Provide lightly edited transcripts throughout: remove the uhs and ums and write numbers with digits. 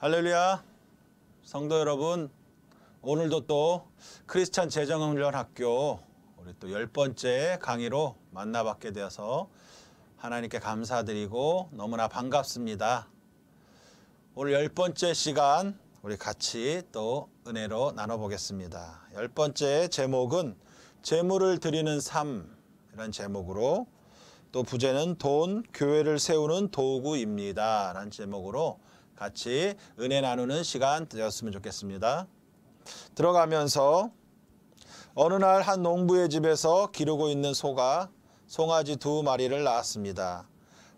할렐루야, 성도 여러분, 오늘도 또 크리스찬 재정훈련학교 우리 또 10번째 강의로 만나뵙게 되어서 하나님께 감사드리고 너무나 반갑습니다. 오늘 10번째 시간 우리 같이 또 은혜로 나눠보겠습니다. 10번째 제목은 재물을 드리는 삶이라는 제목으로, 또 부제는 돈, 교회를 세우는 도구입니다 라는 제목으로 같이 은혜 나누는 시간 되었으면 좋겠습니다. 들어가면서 어느 날 한 농부의 집에서 기르고 있는 소가 송아지 2마리를 낳았습니다.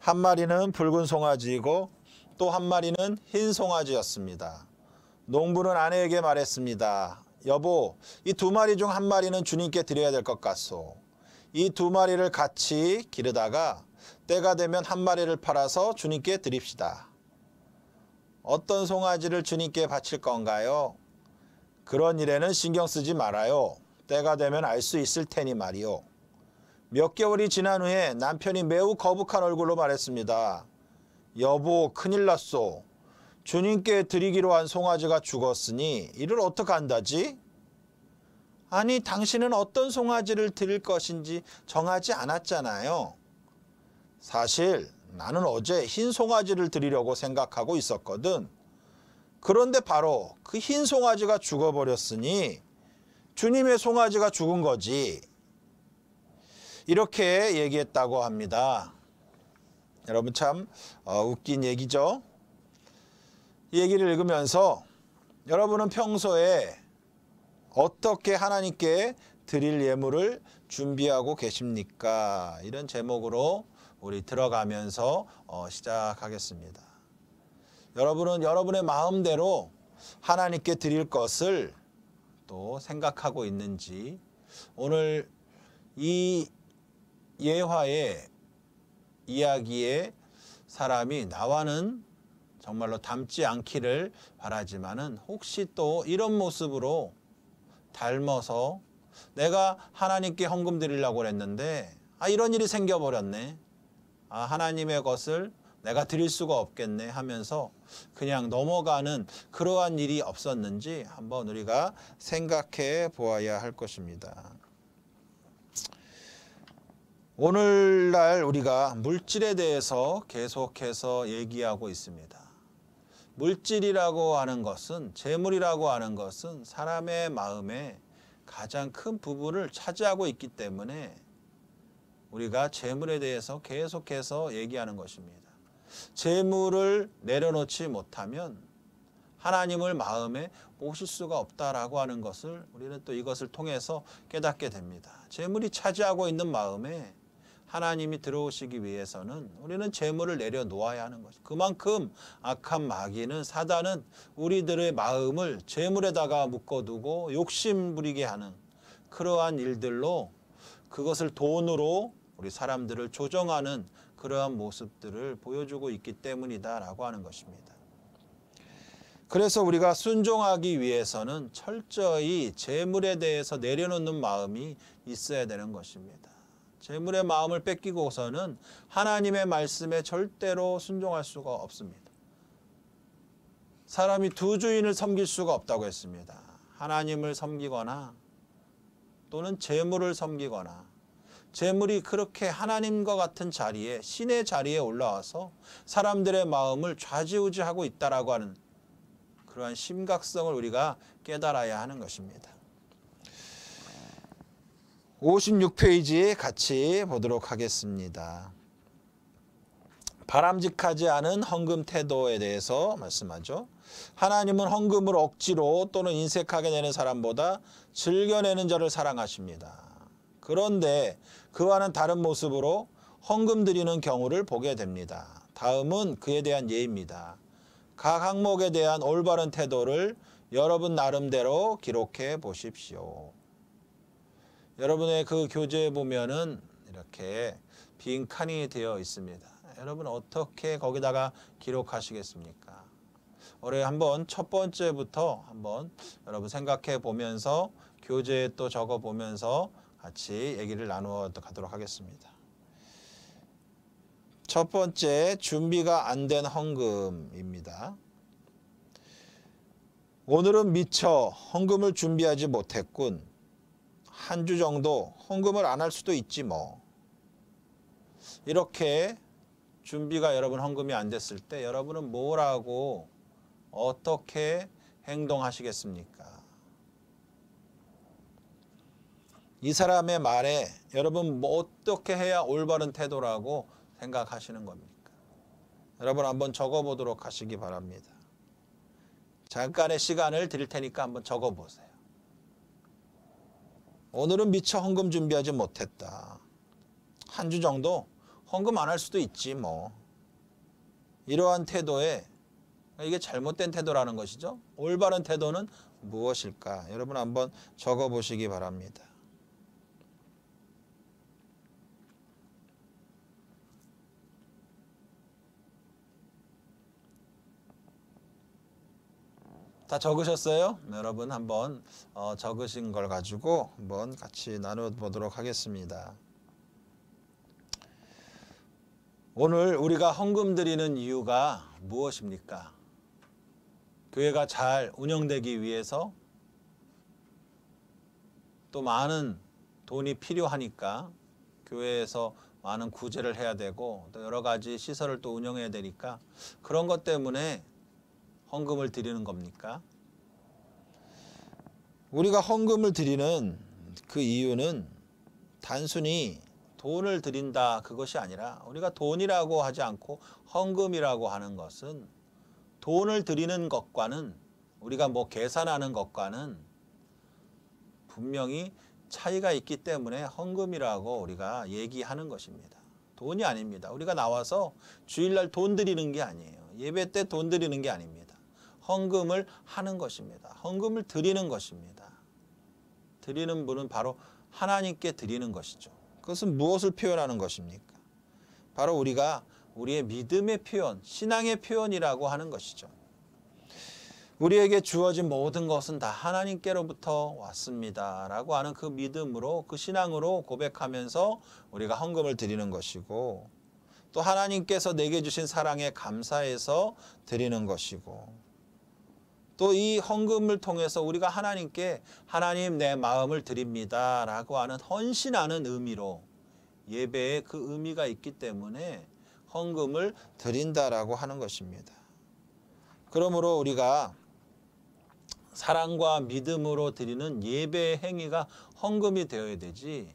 한 마리는 붉은 송아지이고 또 한 마리는 흰 송아지였습니다. 농부는 아내에게 말했습니다. 여보, 이 2마리 중 한 마리는 주님께 드려야 될 것 같소. 이 2마리를 같이 기르다가 때가 되면 한 마리를 팔아서 주님께 드립시다. 어떤 송아지를 주님께 바칠 건가요? 그런 일에는 신경 쓰지 말아요. 때가 되면 알 수 있을 테니 말이요. 몇 개월이 지난 후에 남편이 매우 거북한 얼굴로 말했습니다. 여보, 큰일 났소. 주님께 드리기로 한 송아지가 죽었으니 이를 어떻게 한다지? 아니, 당신은 어떤 송아지를 드릴 것인지 정하지 않았잖아요. 사실 나는 어제 흰 송아지를 드리려고 생각하고 있었거든. 그런데 바로 그 흰 송아지가 죽어버렸으니 주님의 송아지가 죽은 거지. 이렇게 얘기했다고 합니다. 여러분 참 웃긴 얘기죠. 이 얘기를 읽으면서 여러분은 평소에 어떻게 하나님께 드릴 예물을 준비하고 계십니까? 이런 제목으로 우리 들어가면서 시작하겠습니다. 여러분은 여러분의 마음대로 하나님께 드릴 것을 또 생각하고 있는지, 오늘 이 예화의 이야기의 사람이 나와는 정말로 닮지 않기를 바라지만은, 혹시 또 이런 모습으로 닮아서 내가 하나님께 헌금 드리려고 했는데 이런 일이 생겨버렸네. 하나님의 것을 내가 드릴 수가 없겠네 하면서 그냥 넘어가는 그러한 일이 없었는지 한번 우리가 생각해 보아야 할 것입니다. 오늘날 우리가 물질에 대해서 계속해서 얘기하고 있습니다. 물질이라고 하는 것은, 재물이라고 하는 것은 사람의 마음에 가장 큰 부분을 차지하고 있기 때문에 우리가 재물에 대해서 계속해서 얘기하는 것입니다. 재물을 내려놓지 못하면 하나님을 마음에 모실 수가 없다라고 하는 것을 우리는 또 이것을 통해서 깨닫게 됩니다. 재물이 차지하고 있는 마음에 하나님이 들어오시기 위해서는 우리는 재물을 내려놓아야 하는 것이죠. 그만큼 악한 마귀는, 사단은 우리들의 마음을 재물에다가 묶어두고 욕심 부리게 하는 그러한 일들로, 그것을 돈으로 우리 사람들을 조정하는 그러한 모습들을 보여주고 있기 때문이다라고 하는 것입니다. 그래서 우리가 순종하기 위해서는 철저히 재물에 대해서 내려놓는 마음이 있어야 되는 것입니다. 재물의 마음을 뺏기고서는 하나님의 말씀에 절대로 순종할 수가 없습니다. 사람이 두 주인을 섬길 수가 없다고 했습니다. 하나님을 섬기거나 또는 재물을 섬기거나, 재물이 그렇게 하나님과 같은 자리에, 신의 자리에 올라와서 사람들의 마음을 좌지우지하고 있다라고 하는 그러한 심각성을 우리가 깨달아야 하는 것입니다. 56페이지 같이 보도록 하겠습니다. 바람직하지 않은 헌금 태도에 대해서 말씀하죠. 하나님은 헌금을 억지로 또는 인색하게 내는 사람보다 즐겨내는 자를 사랑하십니다. 그런데 그와는 다른 모습으로 헌금 드리는 경우를 보게 됩니다. 다음은 그에 대한 예입니다. 각 항목에 대한 올바른 태도를 여러분 나름대로 기록해 보십시오. 여러분의 그 교재에 보면은 이렇게 빈 칸이 되어 있습니다. 여러분 어떻게 거기다가 기록하시겠습니까? 올해 한번 첫 번째부터 한번 여러분 생각해 보면서 교재에 또 적어 보면서 같이 얘기를 나누어 가도록 하겠습니다. 첫 번째, 준비가 안 된 헌금입니다. 오늘은 미처 헌금을 준비하지 못했군. 한 주 정도 헌금을 안 할 수도 있지 뭐. 이렇게 준비가 여러분 헌금이 안 됐을 때 여러분은 뭘 하고 어떻게 행동하시겠습니까? 이 사람의 말에 여러분 뭐 어떻게 해야 올바른 태도라고 생각하시는 겁니까? 여러분 한번 적어보도록 하시기 바랍니다. 잠깐의 시간을 드릴 테니까 한번 적어보세요. 오늘은 미처 헌금 준비하지 못했다. 한 주 정도 헌금 안 할 수도 있지 뭐. 이러한 태도에 이게 잘못된 태도라는 것이죠. 올바른 태도는 무엇일까? 여러분 한번 적어보시기 바랍니다. 다 적으셨어요? 네, 여러분 한번 적으신 걸 가지고 한번 같이 나눠보도록 하겠습니다. 오늘 우리가 헌금 드리는 이유가 무엇입니까? 교회가 잘 운영되기 위해서, 또 많은 돈이 필요하니까 교회에서 많은 구제를 해야 되고 또 여러 가지 시설을 또 운영해야 되니까 그런 것 때문에 헌금을 드리는 겁니까? 우리가 헌금을 드리는 그 이유는 단순히 돈을 드린다 그것이 아니라, 우리가 돈이라고 하지 않고 헌금이라고 하는 것은 돈을 드리는 것과는, 우리가 뭐 계산하는 것과는 분명히 차이가 있기 때문에 헌금이라고 우리가 얘기하는 것입니다. 돈이 아닙니다. 우리가 나와서 주일날 돈 드리는 게 아니에요. 예배 때 돈 드리는 게 아닙니다. 헌금을 하는 것입니다. 헌금을 드리는 것입니다. 드리는 분은 바로 하나님께 드리는 것이죠. 그것은 무엇을 표현하는 것입니까? 바로 우리가 우리의 믿음의 표현, 신앙의 표현이라고 하는 것이죠. 우리에게 주어진 모든 것은 다 하나님께로부터 왔습니다 라고 하는 그 믿음으로, 그 신앙으로 고백하면서 우리가 헌금을 드리는 것이고, 또 하나님께서 내게 주신 사랑에 감사해서 드리는 것이고, 또 이 헌금을 통해서 우리가 하나님께 하나님 내 마음을 드립니다 라고 하는 헌신하는 의미로, 예배에 그 의미가 있기 때문에 헌금을 드린다라고 하는 것입니다. 그러므로 우리가 사랑과 믿음으로 드리는 예배의 행위가 헌금이 되어야 되지,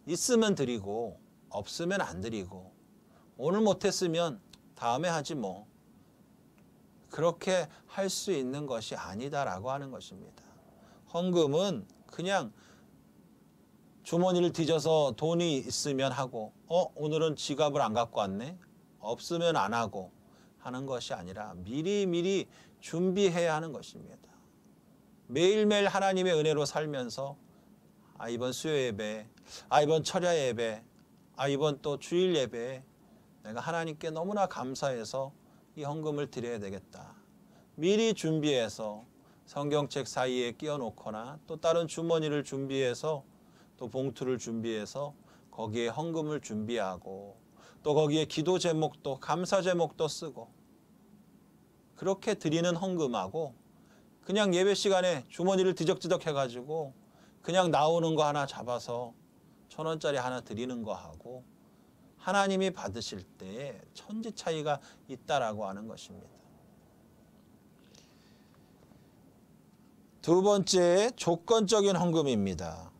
있으면 드리고 없으면 안 드리고 오늘 못했으면 다음에 하지 뭐, 그렇게 할 수 있는 것이 아니다라고 하는 것입니다. 헌금은 그냥 주머니를 뒤져서 돈이 있으면 하고, 오늘은 지갑을 안 갖고 왔네? 없으면 안 하고 하는 것이 아니라 미리미리 준비해야 하는 것입니다. 매일매일 하나님의 은혜로 살면서 이번 수요 예배, 이번 철야 예배, 이번 또 주일 예배에 내가 하나님께 너무나 감사해서 이 헌금을 드려야 되겠다. 미리 준비해서 성경책 사이에 끼워 놓거나 또 다른 주머니를 준비해서 또 봉투를 준비해서 거기에 헌금을 준비하고, 또 거기에 기도 제목도 감사 제목도 쓰고, 그렇게 드리는 헌금하고 그냥 예배 시간에 주머니를 뒤적뒤적 해가지고 그냥 나오는 거 하나 잡아서 1,000원짜리 하나 드리는 거하고 하나님이 받으실 때에 천지 차이가 있다라고 하는 것입니다. 두 번째, 조건적인 헌금입니다.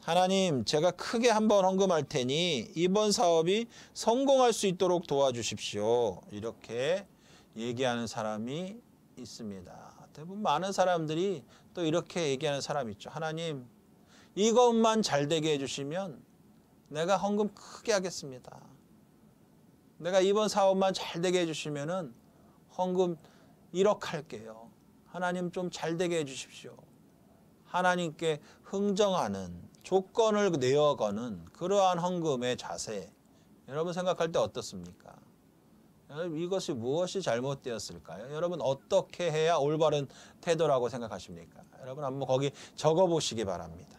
하나님, 제가 크게 한번 헌금할 테니 이번 사업이 성공할 수 있도록 도와주십시오. 이렇게 얘기하는 사람이 있습니다. 대부분 많은 사람들이 또 이렇게 얘기하는 사람이 있죠. 하나님, 이것만 잘 되게 해주시면 내가 헌금 크게 하겠습니다. 내가 이번 사업만 잘 되게 해주시면은 헌금 1억 할게요. 하나님 좀 잘 되게 해주십시오. 하나님께 흥정하는, 조건을 내어거는 그러한 헌금의 자세, 여러분 생각할 때 어떻습니까? 여러분, 이것이 무엇이 잘못되었을까요? 여러분 어떻게 해야 올바른 태도라고 생각하십니까? 여러분 한번 거기 적어보시기 바랍니다.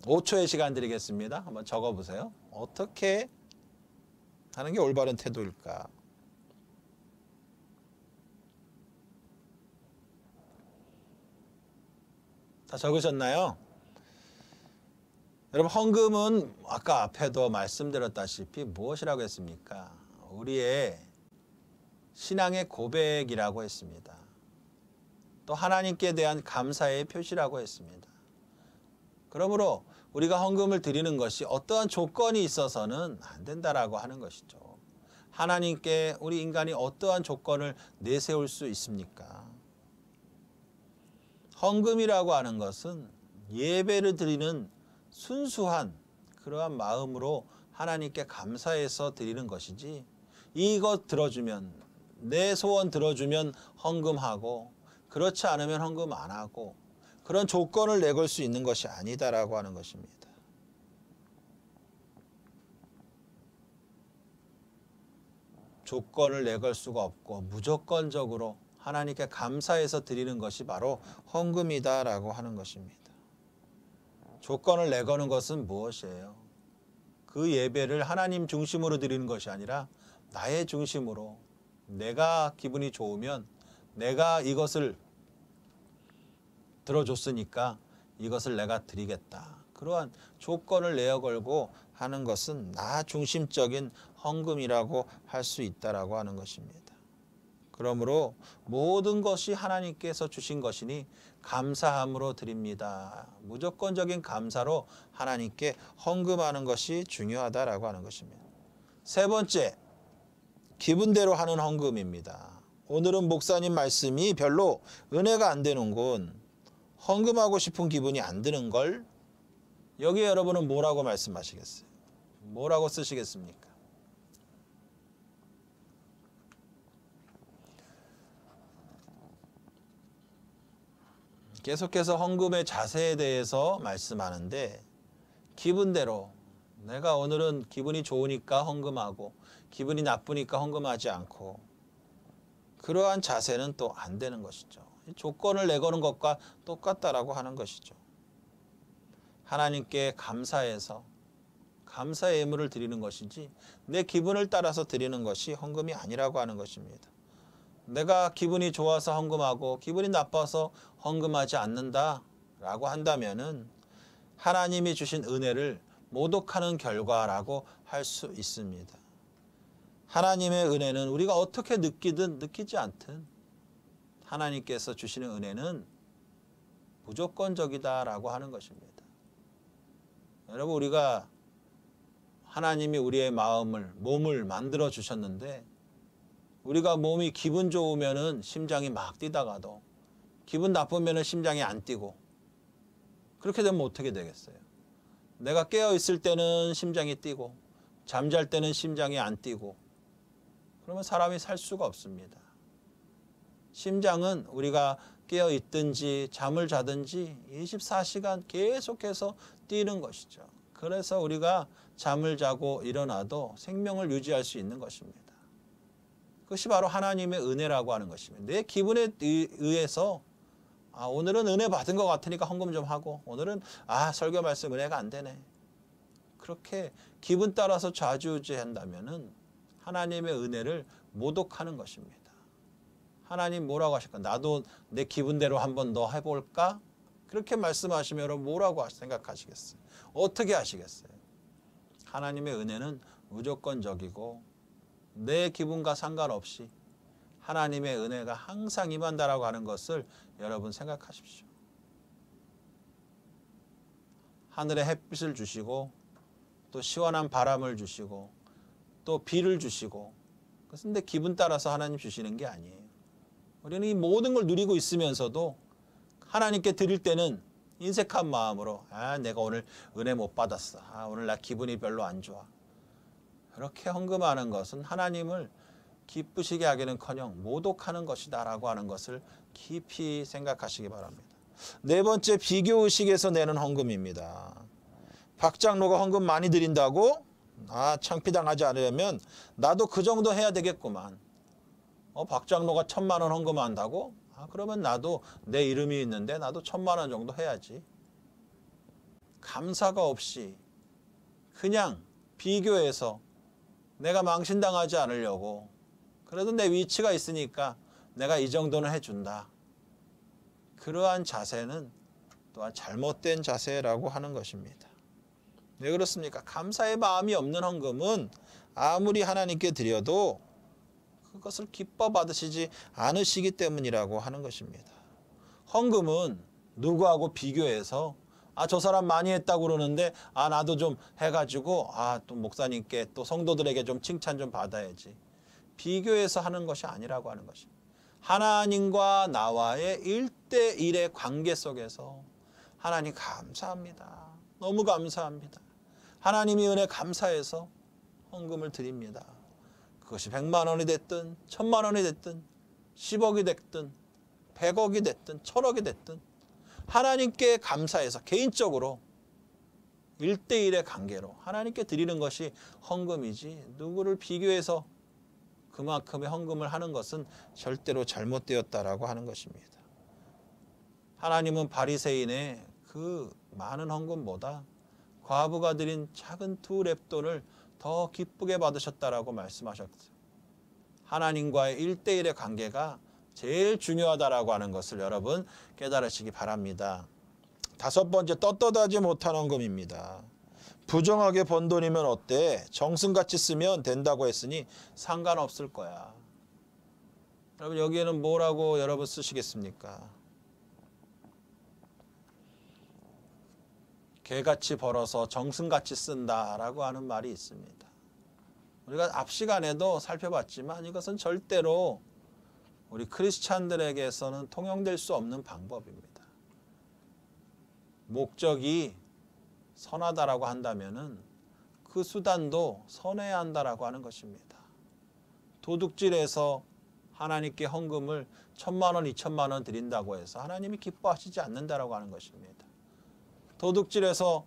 5초의 시간 드리겠습니다. 한번 적어보세요. 어떻게 하는 게 올바른 태도일까? 다 적으셨나요? 여러분, 헌금은 아까 앞에도 말씀드렸다시피 무엇이라고 했습니까? 우리의 신앙의 고백이라고 했습니다. 또 하나님께 대한 감사의 표시라고 했습니다. 그러므로 우리가 헌금을 드리는 것이 어떠한 조건이 있어서는 안 된다라고 하는 것이죠. 하나님께 우리 인간이 어떠한 조건을 내세울 수 있습니까? 헌금이라고 하는 것은 예배를 드리는 순수한 그러한 마음으로 하나님께 감사해서 드리는 것이지, 이것 들어주면, 내 소원 들어주면 헌금하고 그렇지 않으면 헌금 안 하고 그런 조건을 내걸 수 있는 것이 아니다라고 하는 것입니다. 조건을 내걸 수가 없고 무조건적으로 하나님께 감사해서 드리는 것이 바로 헌금이다라고 하는 것입니다. 조건을 내거는 것은 무엇이에요? 그 예배를 하나님 중심으로 드리는 것이 아니라 나의 중심으로, 내가 기분이 좋으면 내가 이것을 들어줬으니까 이것을 내가 드리겠다. 그러한 조건을 내어 걸고 하는 것은 나 중심적인 헌금이라고 할 수 있다라고 하는 것입니다. 그러므로 모든 것이 하나님께서 주신 것이니 감사함으로 드립니다. 무조건적인 감사로 하나님께 헌금하는 것이 중요하다라고 하는 것입니다. 세 번째, 기분대로 하는 헌금입니다. 오늘은 목사님 말씀이 별로 은혜가 안 되는군, 헌금하고 싶은 기분이 안 드는 걸, 여기에 여러분은 뭐라고 말씀하시겠어요? 뭐라고 쓰시겠습니까? 계속해서 헌금의 자세에 대해서 말씀하는데, 기분대로, 내가 오늘은 기분이 좋으니까 헌금하고 기분이 나쁘니까 헌금하지 않고, 그러한 자세는 또 안 되는 것이죠. 조건을 내거는 것과 똑같다라고 하는 것이죠. 하나님께 감사해서 감사의 예물을 드리는 것이지 내 기분을 따라서 드리는 것이 헌금이 아니라고 하는 것입니다. 내가 기분이 좋아서 헌금하고 기분이 나빠서 헌금하지 않는다라고 한다면은 하나님이 주신 은혜를 모독하는 결과라고 할 수 있습니다. 하나님의 은혜는 우리가 어떻게 느끼든 느끼지 않든 하나님께서 주시는 은혜는 무조건적이다라고 하는 것입니다. 여러분, 우리가 하나님이 우리의 몸을 만들어 주셨는데, 우리가 몸이 기분 좋으면은 심장이 막 뛰다가도 기분 나쁘면은 심장이 안 뛰고, 그렇게 되면 어떻게 되겠어요? 내가 깨어 있을 때는 심장이 뛰고 잠잘 때는 심장이 안 뛰고, 그러면 사람이 살 수가 없습니다. 심장은 우리가 깨어 있든지 잠을 자든지 24시간 계속해서 뛰는 것이죠. 그래서 우리가 잠을 자고 일어나도 생명을 유지할 수 있는 것입니다. 그것이 바로 하나님의 은혜라고 하는 것입니다. 내 기분에 의해서 오늘은 은혜 받은 것 같으니까 헌금 좀 하고, 오늘은 설교 말씀 은혜가 안 되네, 그렇게 기분 따라서 좌지우지한다면은 하나님의 은혜를 모독하는 것입니다. 하나님 뭐라고 하실까? 나도 내 기분대로 한번 더 해볼까? 그렇게 말씀하시면 여러분 뭐라고 생각하시겠어요? 어떻게 하시겠어요? 하나님의 은혜는 무조건적이고 내 기분과 상관없이 하나님의 은혜가 항상 임한다라고 하는 것을 여러분 생각하십시오. 하늘에 햇빛을 주시고 또 시원한 바람을 주시고 또 비를 주시고, 그것은 내 기분 따라서 하나님 주시는 게 아니에요. 우리는 이 모든 걸 누리고 있으면서도 하나님께 드릴 때는 인색한 마음으로 내가 오늘 은혜 못 받았어, 오늘 나 기분이 별로 안 좋아, 그렇게 헌금하는 것은 하나님을 기쁘시게 하기는커녕 모독하는 것이다 라고 하는 것을 깊이 생각하시기 바랍니다. 네 번째, 비교의식에서 내는 헌금입니다. 박 장로가 헌금 많이 드린다고 창피당하지 않으려면 나도 그 정도 해야 되겠구만. 박 장로가 1,000만 원 헌금한다고? 그러면 나도 내 이름이 있는데 나도 1,000만 원 정도 해야지. 감사가 없이 그냥 비교해서 내가 망신당하지 않으려고, 그래도 내 위치가 있으니까 내가 이 정도는 해준다, 그러한 자세는 또한 잘못된 자세라고 하는 것입니다. 왜 그렇습니까? 감사의 마음이 없는 헌금은 아무리 하나님께 드려도 그것을 기뻐 받으시지 않으시기 때문이라고 하는 것입니다. 헌금은 누구하고 비교해서 저 사람 많이 했다고 그러는데 나도 좀 해가지고 또 목사님께 또 성도들에게 좀 칭찬 좀 받아야지. 비교해서 하는 것이 아니라고 하는 것입니다. 하나님과 나와의 1대1의 관계 속에서 하나님 감사합니다. 너무 감사합니다. 하나님이 은혜 감사해서 헌금을 드립니다. 그것이 100만 원이 됐든 1000만 원이 됐든 10억이 됐든 100억이 됐든 1000억이 됐든 하나님께 감사해서 개인적으로 1대1의 관계로 하나님께 드리는 것이 헌금이지, 누구를 비교해서 그만큼의 헌금을 하는 것은 절대로 잘못되었다라고 하는 것입니다. 하나님은 바리새인의 그 많은 헌금보다 과부가 드린 작은 2렙돈을 더 기쁘게 받으셨다라고 말씀하셨어요. 하나님과의 1대1의 관계가 제일 중요하다라고 하는 것을 여러분 깨달으시기 바랍니다. 5번째, 떳떳하지 못한 헌금입니다. 부정하게 번 돈이면 어때? 정승같이 쓰면 된다고 했으니 상관없을 거야. 여러분 여기에는 뭐라고 여러분 쓰시겠습니까? 개같이 벌어서 정승같이 쓴다라고 하는 말이 있습니다. 우리가 앞 시간에도 살펴봤지만 이것은 절대로 우리 크리스찬들에게서는 통용될 수 없는 방법입니다. 목적이 선하다라고 한다면은 그 수단도 선해야 한다라고 하는 것입니다. 도둑질해서 하나님께 헌금을 1000만 원, 2000만 원 드린다고 해서 하나님이 기뻐하시지 않는다라고 하는 것입니다. 도둑질해서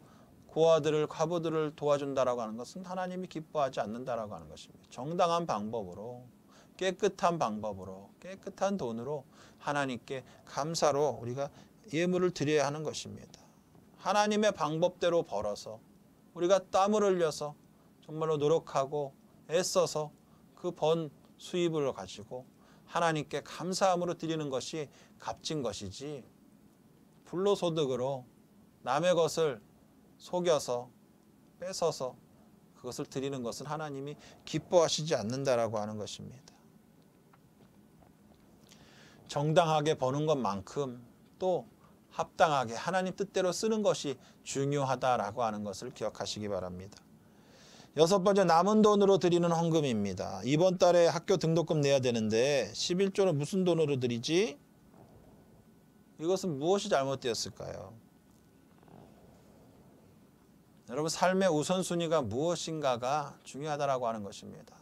고아들을, 과부들을 도와준다라고 하는 것은 하나님이 기뻐하지 않는다라고 하는 것입니다. 정당한 방법으로, 깨끗한 방법으로, 깨끗한 돈으로 하나님께 감사로 우리가 예물을 드려야 하는 것입니다. 하나님의 방법대로 벌어서 우리가 땀을 흘려서 정말로 노력하고 애써서 그 번 수입을 가지고 하나님께 감사함으로 드리는 것이 값진 것이지, 불로소득으로 남의 것을 속여서 뺏어서 그것을 드리는 것은 하나님이 기뻐하시지 않는다라고 하는 것입니다. 정당하게 버는 것만큼 또 합당하게 하나님 뜻대로 쓰는 것이 중요하다라고 하는 것을 기억하시기 바랍니다. 6번째, 남은 돈으로 드리는 헌금입니다. 이번 달에 학교 등록금 내야 되는데 11조는 무슨 돈으로 드리지? 이것은 무엇이 잘못되었을까요? 여러분 삶의 우선순위가 무엇인가가 중요하다라고 하는 것입니다.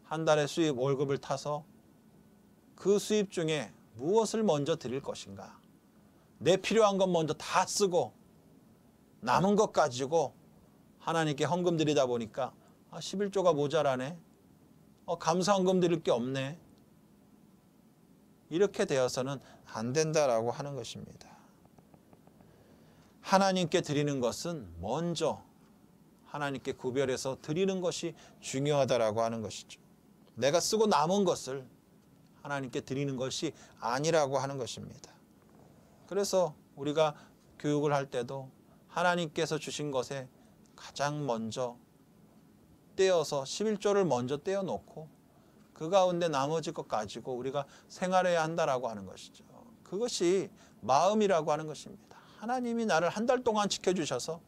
한 달의 수입, 월급을 타서 그 수입 중에 무엇을 먼저 드릴 것인가? 내 필요한 것 먼저 다 쓰고 남은 것 가지고 하나님께 헌금 드리다 보니까 11조가 모자라네. 감사 헌금 드릴 게 없네. 이렇게 되어서는 안 된다라고 하는 것입니다. 하나님께 드리는 것은 먼저 하나님께 구별해서 드리는 것이 중요하다라고 하는 것이죠. 내가 쓰고 남은 것을 하나님께 드리는 것이 아니라고 하는 것입니다. 그래서 우리가 교육을 할 때도 하나님께서 주신 것에 가장 먼저 떼어서 11조를 먼저 떼어놓고 그 가운데 나머지 것 가지고 우리가 생활해야 한다라고 하는 것이죠. 그것이 마음이라고 하는 것입니다. 하나님이 나를 한 달 동안 지켜주셔서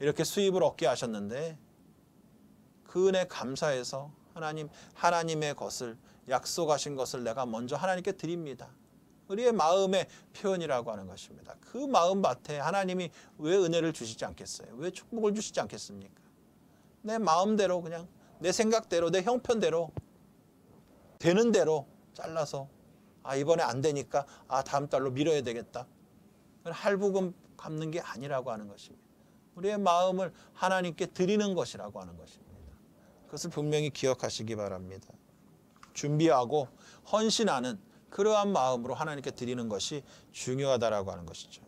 이렇게 수입을 얻게 하셨는데 그 은혜 감사해서 하나님의 것을, 약속하신 것을 내가 먼저 하나님께 드립니다. 우리의 마음의 표현이라고 하는 것입니다. 그 마음밭에 하나님이 왜 은혜를 주시지 않겠어요? 왜 축복을 주시지 않겠습니까? 내 마음대로 그냥 내 생각대로 내 형편대로 되는 대로 잘라서 이번에 안 되니까 다음 달로 미뤄야 되겠다. 할부금 갚는 게 아니라고 하는 것입니다. 우리의 마음을 하나님께 드리는 것이라고 하는 것입니다. 그것을 분명히 기억하시기 바랍니다. 준비하고 헌신하는 그러한 마음으로 하나님께 드리는 것이 중요하다라고 하는 것이죠.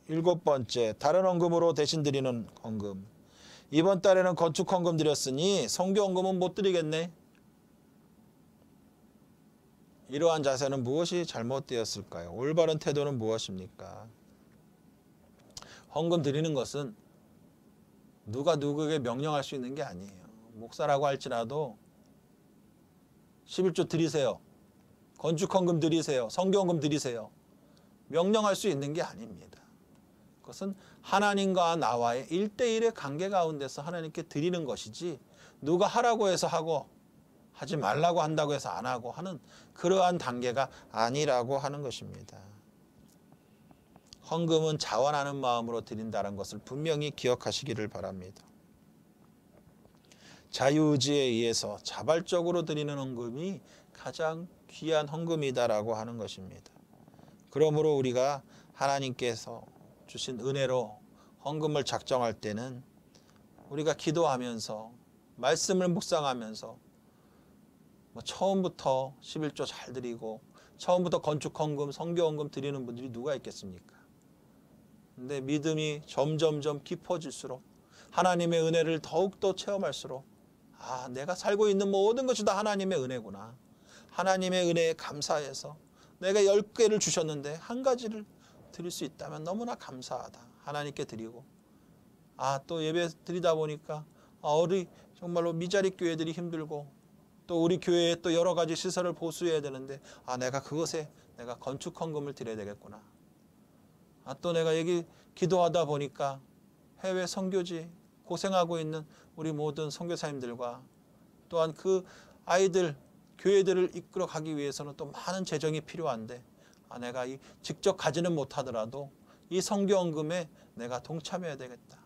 7번째, 다른 헌금으로 대신 드리는 헌금. 이번 달에는 건축 헌금 드렸으니 성교 헌금은 못 드리겠네. 이러한 자세는 무엇이 잘못되었을까요? 올바른 태도는 무엇입니까? 헌금 드리는 것은 누가 누구에게 명령할 수 있는 게 아니에요. 목사라고 할지라도 11조 드리세요. 건축헌금 드리세요. 성교헌금 드리세요. 명령할 수 있는 게 아닙니다. 그것은 하나님과 나와의 1대1의 관계 가운데서 하나님께 드리는 것이지 누가 하라고 해서 하고 하지 말라고 한다고 해서 안 하고 하는 그러한 단계가 아니라고 하는 것입니다. 헌금은 자원하는 마음으로 드린다는 것을 분명히 기억하시기를 바랍니다. 자유의지에 의해서 자발적으로 드리는 헌금이 가장 귀한 헌금이다라고 하는 것입니다. 그러므로 우리가 하나님께서 주신 은혜로 헌금을 작정할 때는 우리가 기도하면서 말씀을 묵상하면서 처음부터 11조 잘 드리고 처음부터 건축헌금, 성교헌금 드리는 분들이 누가 있겠습니까? 근데 믿음이 점점점 깊어질수록 하나님의 은혜를 더욱더 체험할수록 내가 살고 있는 모든 것이 다 하나님의 은혜구나. 하나님의 은혜에 감사해서 내가 10개를 주셨는데 한 가지를 드릴 수 있다면 너무나 감사하다. 하나님께 드리고 또 예배 드리다 보니까 우리 정말로 미자립 교회들이 힘들고 또 우리 교회에 또 여러 가지 시설을 보수해야 되는데 내가 그것에 내가 건축헌금을 드려야 되겠구나. 또 내가 여기 기도하다 보니까 해외 선교지 고생하고 있는 우리 모든 선교사님들과 또한 그 아이들 교회들을 이끌어 가기 위해서는 또 많은 재정이 필요한데 내가 직접 가지는 못하더라도 이 선교헌금에 내가 동참해야 되겠다.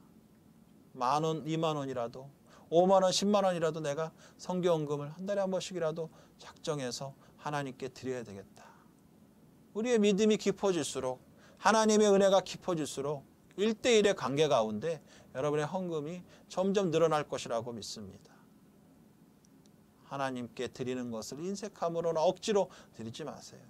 10,000원, 20,000원이라도 50,000원, 100,000원이라도 내가 선교헌금을 한 달에 한 번씩이라도 작정해서 하나님께 드려야 되겠다. 우리의 믿음이 깊어질수록 하나님의 은혜가 깊어질수록 1대1의 관계 가운데 여러분의 헌금이 점점 늘어날 것이라고 믿습니다. 하나님께 드리는 것을 인색함으로나 억지로 드리지 마세요.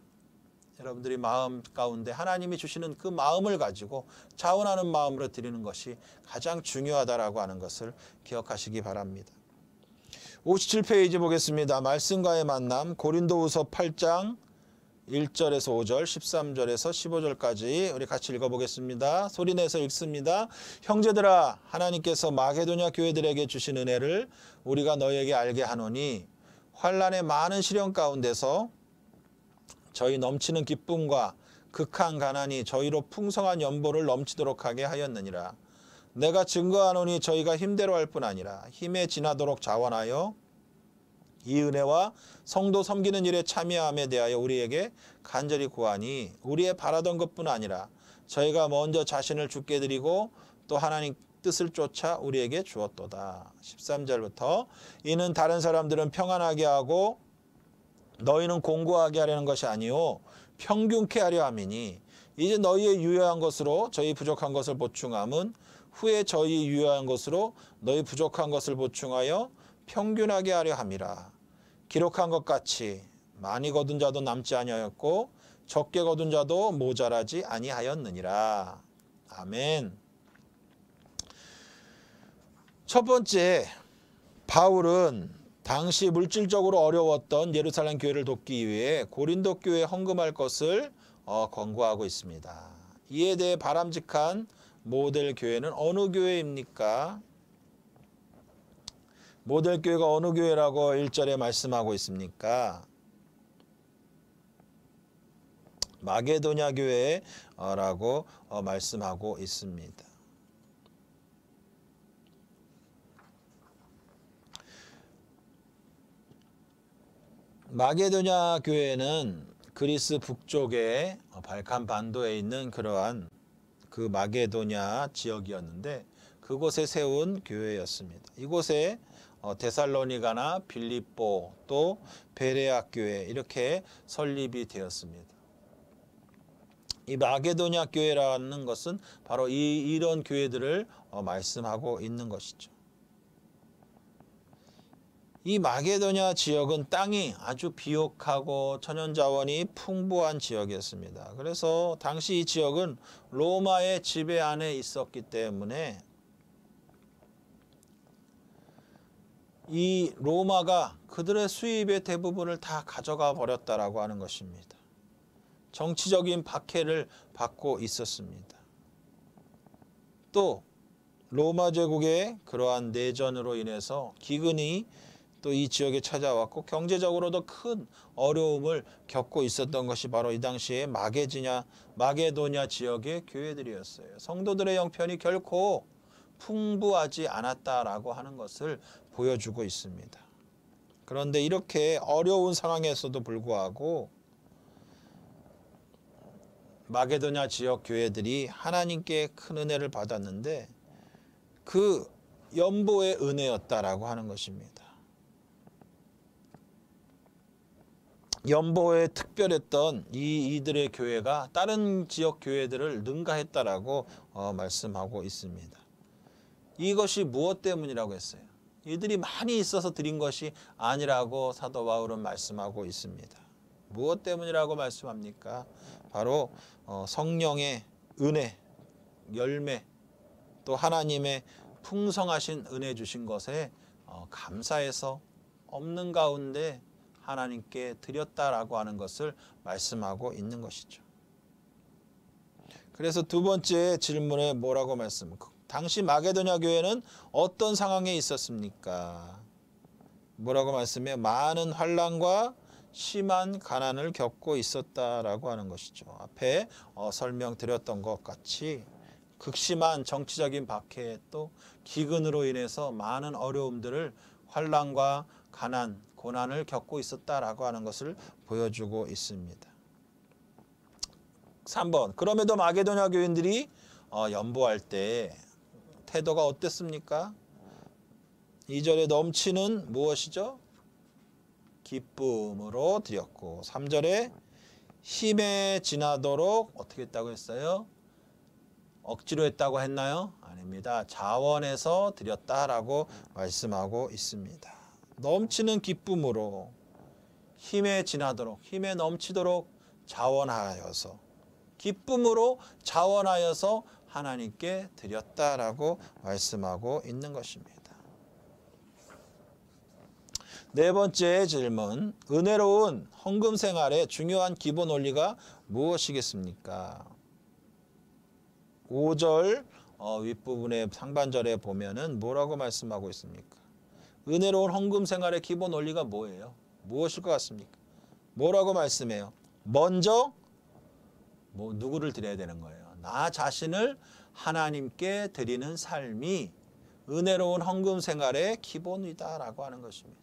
여러분들이 마음 가운데 하나님이 주시는 그 마음을 가지고 자원하는 마음으로 드리는 것이 가장 중요하다라고 하는 것을 기억하시기 바랍니다. 57페이지 보겠습니다. 말씀과의 만남 고린도후서 8장 1절에서 5절, 13절에서 15절까지 우리 같이 읽어보겠습니다. 소리내서 읽습니다. 형제들아, 하나님께서 마게도냐 교회들에게 주신 은혜를 우리가 너희에게 알게 하노니 환난의 많은 시련 가운데서 저희 넘치는 기쁨과 극한 가난이 저희로 풍성한 연보를 넘치도록 하게 하였느니라. 내가 증거하노니 저희가 힘대로 할 뿐 아니라 힘에 지나도록 자원하여 이 은혜와 성도 섬기는 일에 참여함에 대하여 우리에게 간절히 구하니 우리의 바라던 것뿐 아니라 저희가 먼저 자신을 주께 드리고 또 하나님 뜻을 쫓아 우리에게 주었도다. 13절부터 이는 다른 사람들은 평안하게 하고 너희는 공고하게 하려는 것이 아니요 평균케 하려 함이니 이제 너희의 유효한 것으로 저희 부족한 것을 보충함은 후에 저희 유효한 것으로 너희 부족한 것을 보충하여 평균하게 하려 함이라. 기록한 것 같이 많이 거둔 자도 남지 아니하였고 적게 거둔 자도 모자라지 아니하였느니라. 아멘. 첫 번째, 바울은 당시 물질적으로 어려웠던 예루살렘 교회를 돕기 위해 고린도 교회에 헌금할 것을 권고하고 있습니다. 이에 대해 바람직한 모델 교회는 어느 교회입니까? 모델 교회가 어느 교회라고 1절에 말씀하고 있습니까? 마게도냐 교회라고 말씀하고 있습니다. 마게도냐 교회는 그리스 북쪽의 발칸 반도에 있는 그러한 그 마게도냐 지역이었는데 그곳에 세운 교회였습니다. 이곳에 데살로니가나 빌립보 또 베레아 교회 이렇게 설립이 되었습니다. 이 마게도냐 교회라는 것은 바로 이런 교회들을 말씀하고 있는 것이죠. 이 마게도냐 지역은 땅이 아주 비옥하고 천연자원이 풍부한 지역이었습니다. 그래서 당시 이 지역은 로마의 지배 안에 있었기 때문에 이 로마가 그들의 수입의 대부분을 다 가져가 버렸다라고 하는 것입니다. 정치적인 박해를 받고 있었습니다. 또 로마 제국의 그러한 내전으로 인해서 기근이 또 이 지역에 찾아왔고 경제적으로도 큰 어려움을 겪고 있었던 것이 바로 이 당시에 마게도냐 지역의 교회들이었어요. 성도들의 형편이 결코 풍부하지 않았다라고 하는 것을 보여주고 있습니다. 그런데 이렇게 어려운 상황에서도 불구하고 마게도냐 지역 교회들이 하나님께 큰 은혜를 받았는데 그 연보의 은혜였다라고 하는 것입니다. 연보에 특별했던 이들의 교회가 다른 지역 교회들을 능가했다라고 말씀하고 있습니다. 이것이 무엇 때문이라고 했어요? 이들이 많이 있어서 드린 것이 아니라고 사도 바울은 말씀하고 있습니다. 무엇 때문이라고 말씀합니까? 바로 성령의 은혜, 열매, 또 하나님의 풍성하신 은혜 주신 것에 감사해서 없는 가운데 하나님께 드렸다라고 하는 것을 말씀하고 있는 것이죠. 그래서 두 번째 질문에 뭐라고 말씀합니까? 당시 마게도냐 교회는 어떤 상황에 있었습니까? 뭐라고 말씀해요? 많은 환난과 심한 가난을 겪고 있었다라고 하는 것이죠. 앞에 설명드렸던 것 같이 극심한 정치적인 박해 또 기근으로 인해서 많은 어려움들을 환난과 가난, 고난을 겪고 있었다라고 하는 것을 보여주고 있습니다. 3번. 그럼에도 마게도냐 교인들이 연보할 때 태도가 어땠습니까? 2절에 넘치는 무엇이죠? 기쁨으로 드렸고 3절에 힘에 지나도록 어떻게 했다고 했어요? 억지로 했다고 했나요? 아닙니다. 자원해서 드렸다라고 말씀하고 있습니다. 넘치는 기쁨으로 힘에 지나도록 힘에 넘치도록 자원하여서 기쁨으로 자원하여서 하나님께 드렸다라고 말씀하고 있는 것입니다. 네 번째 질문, 은혜로운 헌금 생활의 중요한 기본 원리가 무엇이겠습니까? 5절 윗부분의 상반절에 보면은 뭐라고 말씀하고 있습니까? 은혜로운 헌금 생활의 기본 원리가 뭐예요? 무엇일 것 같습니까? 뭐라고 말씀해요? 먼저 누구를 드려야 되는 거예요? 나 자신을 하나님께 드리는 삶이 은혜로운 헌금 생활의 기본이다라고 하는 것입니다.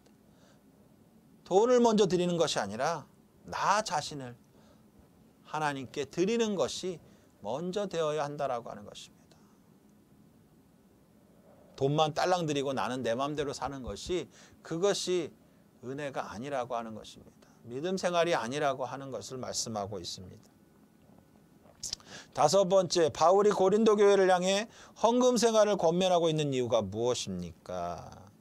돈을 먼저 드리는 것이 아니라 나 자신을 하나님께 드리는 것이 먼저 되어야 한다라고 하는 것입니다. 돈만 딸랑 드리고 나는 내 마음대로 사는 것이 그것이 은혜가 아니라고 하는 것입니다. 믿음 생활이 아니라고 하는 것을 말씀하고 있습니다. 다섯 번째, 바울이 고린도 교회를 향해 헌금 생활을 권면하고 있는 이유가 무엇입니까?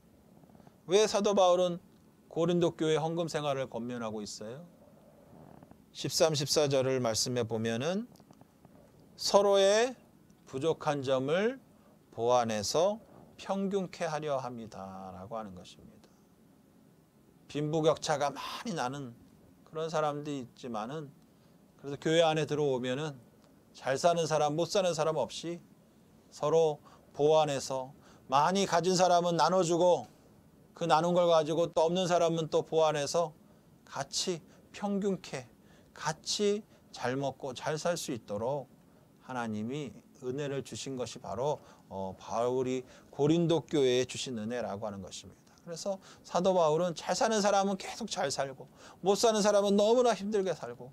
왜 사도 바울은 고린도 교회 헌금 생활을 권면하고 있어요? 13, 14절을 말씀해 보면은 서로의 부족한 점을 보완해서 평균케 하려 합니다라고 하는 것입니다. 빈부격차가 많이 나는 그런 사람들이 있지만은 그래서 교회 안에 들어오면은 잘 사는 사람, 못 사는 사람 없이 서로 보완해서 많이 가진 사람은 나눠주고 그 나눈 걸 가지고 또 없는 사람은 또 보완해서 같이 평균케 같이 잘 먹고 잘 살 수 있도록 하나님이 은혜를 주신 것이 바로 바울이 고린도 교회에 주신 은혜라고 하는 것입니다. 그래서 사도 바울은 잘 사는 사람은 계속 잘 살고 못 사는 사람은 너무나 힘들게 살고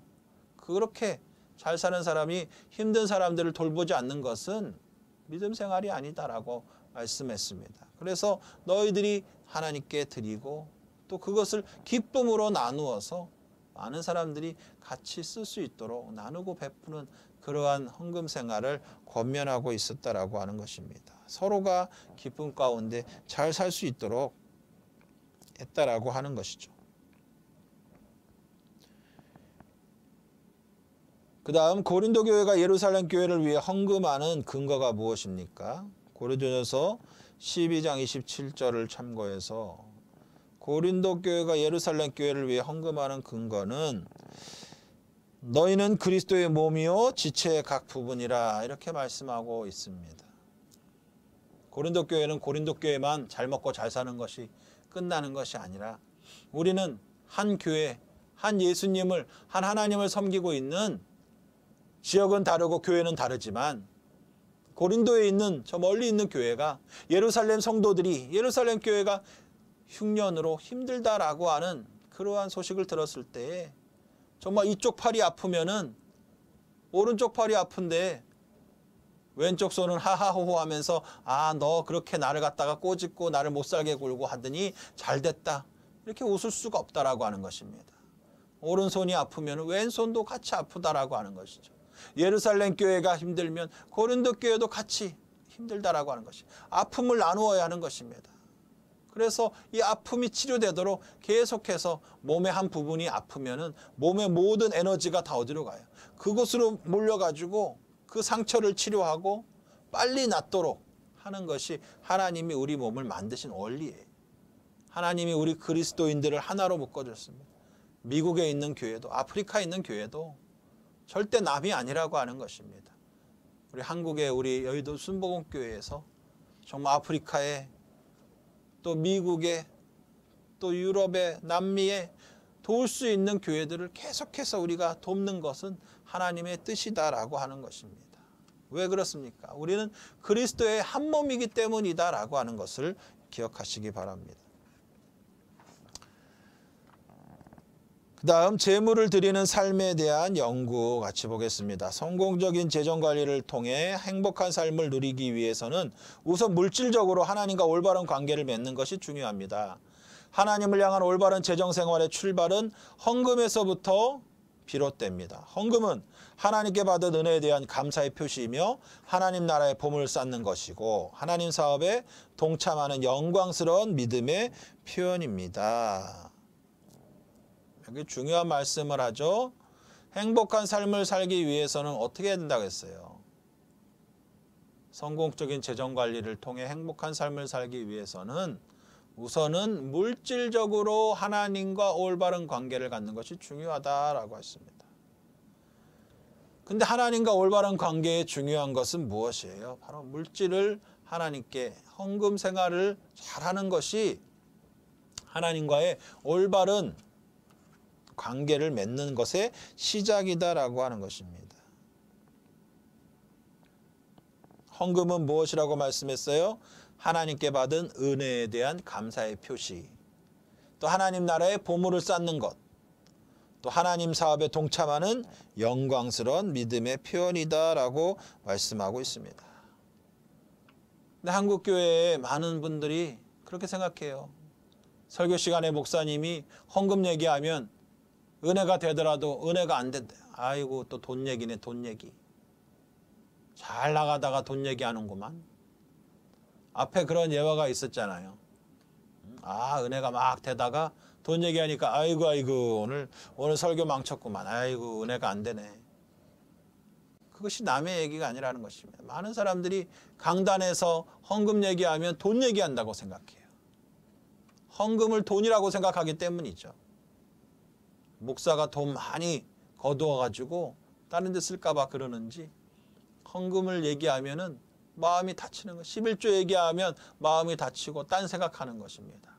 그렇게 잘 사는 사람이 힘든 사람들을 돌보지 않는 것은 믿음 생활이 아니다라고 말씀했습니다. 그래서 너희들이 하나님께 드리고 또 그것을 기쁨으로 나누어서 많은 사람들이 같이 쓸 수 있도록 나누고 베푸는 그러한 헌금 생활을 권면하고 있었다라고 하는 것입니다. 서로가 기쁨 가운데 잘 살 수 있도록 했다라고 하는 것이죠. 그 다음 고린도 교회가 예루살렘 교회를 위해 헌금하는 근거가 무엇입니까? 고린도전서 12장 27절을 참고해서 고린도 교회가 예루살렘 교회를 위해 헌금하는 근거는 너희는 그리스도의 몸이요 지체의 각 부분이라 이렇게 말씀하고 있습니다. 고린도 교회는 고린도 교회만 잘 먹고 잘 사는 것이 끝나는 것이 아니라 우리는 한 교회, 한 예수님을, 한 하나님을 섬기고 있는 지역은 다르고 교회는 다르지만 고린도에 있는 저 멀리 있는 교회가 예루살렘 성도들이 예루살렘 교회가 흉년으로 힘들다라고 하는 그러한 소식을 들었을 때 정말 이쪽 팔이 아프면은 오른쪽 팔이 아픈데 왼쪽 손은 하하호호 하면서 아, 너 그렇게 나를 갖다가 꼬집고 나를 못 살게 굴고 하더니 잘 됐다. 이렇게 웃을 수가 없다라고 하는 것입니다. 오른손이 아프면 왼손도 같이 아프다라고 하는 것이죠. 예루살렘 교회가 힘들면 고린도 교회도 같이 힘들다라고 하는 것이 아픔을 나누어야 하는 것입니다. 그래서 이 아픔이 치료되도록 계속해서 몸의 한 부분이 아프면은 몸의 모든 에너지가 다 어디로 가요? 그곳으로 몰려가지고 그 상처를 치료하고 빨리 낫도록 하는 것이 하나님이 우리 몸을 만드신 원리예요. 하나님이 우리 그리스도인들을 하나로 묶어줬습니다. 미국에 있는 교회도 아프리카에 있는 교회도 절대 남이 아니라고 하는 것입니다. 우리 한국의 우리 여의도 순복음교회에서 정말 아프리카에 또 미국에 또 유럽에 남미에 도울 수 있는 교회들을 계속해서 우리가 돕는 것은 하나님의 뜻이다라고 하는 것입니다. 왜 그렇습니까? 우리는 그리스도의 한 몸이기 때문이다라고 하는 것을 기억하시기 바랍니다. 그 다음 재물을 드리는 삶에 대한 연구 같이 보겠습니다. 성공적인 재정관리를 통해 행복한 삶을 누리기 위해서는 우선 물질적으로 하나님과 올바른 관계를 맺는 것이 중요합니다. 하나님을 향한 올바른 재정생활의 출발은 헌금에서부터 비롯됩니다. 헌금은 하나님께 받은 은혜에 대한 감사의 표시이며 하나님 나라의 보물을 쌓는 것이고 하나님 사업에 동참하는 영광스러운 믿음의 표현입니다. 여기 중요한 말씀을 하죠. 행복한 삶을 살기 위해서는 어떻게 해야 된다고 했어요? 성공적인 재정관리를 통해 행복한 삶을 살기 위해서는 우선은 물질적으로 하나님과 올바른 관계를 갖는 것이 중요하다라고 했습니다. 근데 하나님과 올바른 관계에 중요한 것은 무엇이에요? 바로 물질을 하나님께 헌금 생활을 잘하는 것이 하나님과의 올바른 관계를 맺는 것의 시작이다라고 하는 것입니다. 헌금은 무엇이라고 말씀했어요? 하나님께 받은 은혜에 대한 감사의 표시, 또 하나님 나라의 보물을 쌓는 것, 또 하나님 사업에 동참하는 영광스러운 믿음의 표현이다라고 말씀하고 있습니다. 근데 한국교회에 많은 분들이 그렇게 생각해요. 설교 시간에 목사님이 헌금 얘기하면 은혜가 되더라도 은혜가 안 된대. 아이고 또 돈 얘기네, 돈 얘기. 잘 나가다가 돈 얘기하는구만. 앞에 그런 예화가 있었잖아요. 아, 은혜가 막 되다가 돈 얘기하니까 아이고 오늘 설교 망쳤구만. 아이고 은혜가 안 되네. 그것이 남의 얘기가 아니라는 것입니다. 많은 사람들이 강단에서 헌금 얘기하면 돈 얘기한다고 생각해요. 헌금을 돈이라고 생각하기 때문이죠. 목사가 돈 많이 거두어가지고 다른 데 쓸까 봐 그러는지 헌금을 얘기하면은 마음이 다치는 것. 11조 얘기하면 마음이 다치고 딴 생각하는 것입니다.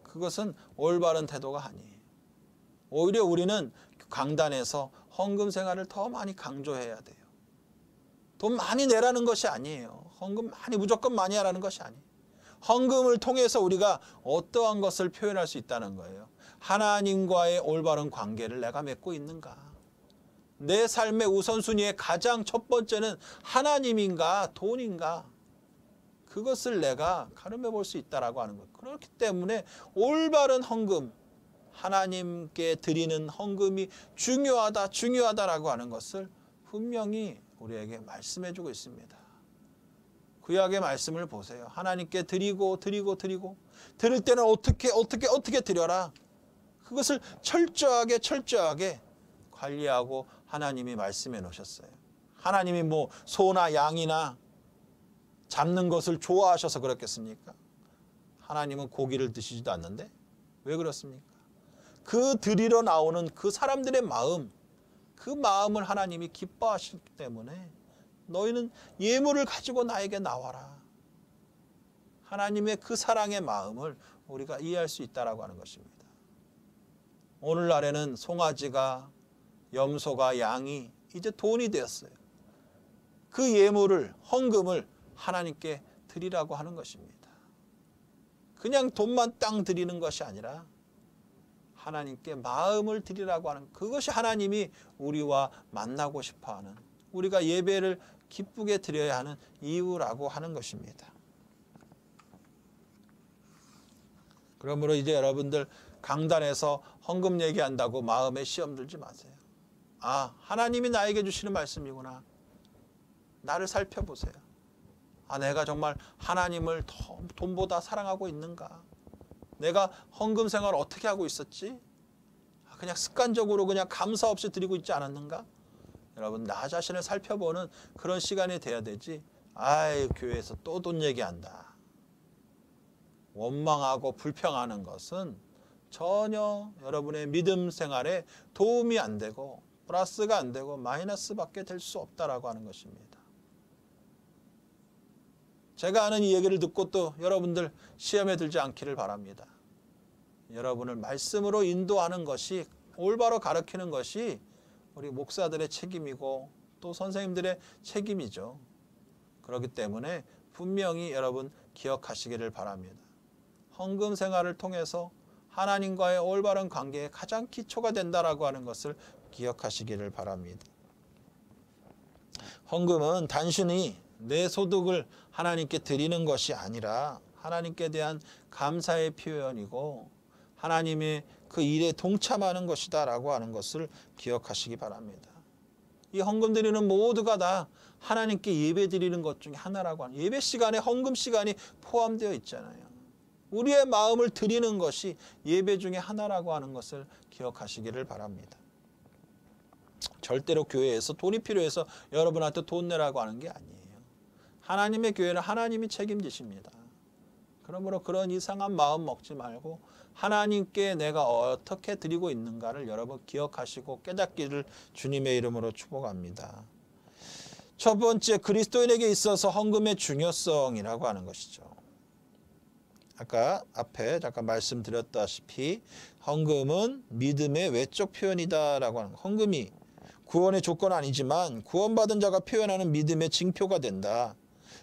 그것은 올바른 태도가 아니에요. 오히려 우리는 강단에서 헌금 생활을 더 많이 강조해야 돼요. 돈 많이 내라는 것이 아니에요. 헌금 많이 무조건 많이 하라는 것이 아니에요. 헌금을 통해서 우리가 어떠한 것을 표현할 수 있다는 거예요. 하나님과의 올바른 관계를 내가 맺고 있는가? 내 삶의 우선순위의 가장 첫 번째는 하나님인가 돈인가? 그것을 내가 가늠해 볼 수 있다라고 하는 거예요. 그렇기 때문에 올바른 헌금, 하나님께 드리는 헌금이 중요하다라고 하는 것을 분명히 우리에게 말씀해 주고 있습니다. 구약의 말씀을 보세요. 하나님께 드리고 드릴 때는 어떻게 드려라. 그것을 철저하게 관리하고 하나님이 말씀해 놓으셨어요. 하나님이 뭐 소나 양이나 잡는 것을 좋아하셔서 그렇겠습니까? 하나님은 고기를 드시지도 않는데 왜 그렇습니까? 그 드리러 나오는 그 사람들의 마음, 그 마음을 하나님이 기뻐하시기 때문에 너희는 예물을 가지고 나에게 나와라. 하나님의 그 사랑의 마음을 우리가 이해할 수 있다라고 하는 것입니다. 오늘날에는 송아지가, 염소가, 양이 이제 돈이 되었어요. 그 예물을, 헌금을 하나님께 드리라고 하는 것입니다. 그냥 돈만 땅 드리는 것이 아니라 하나님께 마음을 드리라고 하는, 그것이 하나님이 우리와 만나고 싶어하는, 우리가 예배를 기쁘게 드려야 하는 이유라고 하는 것입니다. 그러므로 이제 여러분들 강단에서 헌금 얘기한다고 마음에 시험 들지 마세요. 아, 하나님이 나에게 주시는 말씀이구나. 나를 살펴보세요. 아, 내가 정말 하나님을 더 돈보다 사랑하고 있는가? 내가 헌금 생활을 어떻게 하고 있었지? 그냥 습관적으로 그냥 감사 없이 드리고 있지 않았는가? 여러분, 나 자신을 살펴보는 그런 시간이 돼야 되지. 아이, 교회에서 또 돈 얘기한다. 원망하고 불평하는 것은 전혀 여러분의 믿음 생활에 도움이 안 되고 플러스가 안 되고 마이너스밖에 될 수 없다라고 하는 것입니다. 제가 하는 이 얘기를 듣고 또 여러분들 시험에 들지 않기를 바랍니다. 여러분을 말씀으로 인도하는 것이, 올바로 가르치는 것이 우리 목사들의 책임이고 또 선생님들의 책임이죠. 그렇기 때문에 분명히 여러분 기억하시기를 바랍니다. 헌금 생활을 통해서 하나님과의 올바른 관계에 가장 기초가 된다라고 하는 것을 기억하시기를 바랍니다. 헌금은 단순히 내 소득을 하나님께 드리는 것이 아니라 하나님께 대한 감사의 표현이고 하나님의 그 일에 동참하는 것이다 라고 하는 것을 기억하시기 바랍니다. 이 헌금 드리는 모두가 다 하나님께 예배 드리는 것 중에 하나라고 하는, 예배 시간에 헌금 시간이 포함되어 있잖아요. 우리의 마음을 드리는 것이 예배 중에 하나라고 하는 것을 기억하시기를 바랍니다. 절대로 교회에서 돈이 필요해서 여러분한테 돈 내라고 하는 게 아니에요. 하나님의 교회는 하나님이 책임지십니다. 그러므로 그런 이상한 마음 먹지 말고 하나님께 내가 어떻게 드리고 있는가를 여러분 기억하시고 깨닫기를 주님의 이름으로 축복합니다. 첫 번째, 그리스도인에게 있어서 헌금의 중요성이라고 하는 것이죠. 아까 앞에 잠깐 말씀드렸다시피 헌금은 믿음의 외적 표현이다라고 하는, 헌금이 구원의 조건은 아니지만 구원받은 자가 표현하는 믿음의 징표가 된다.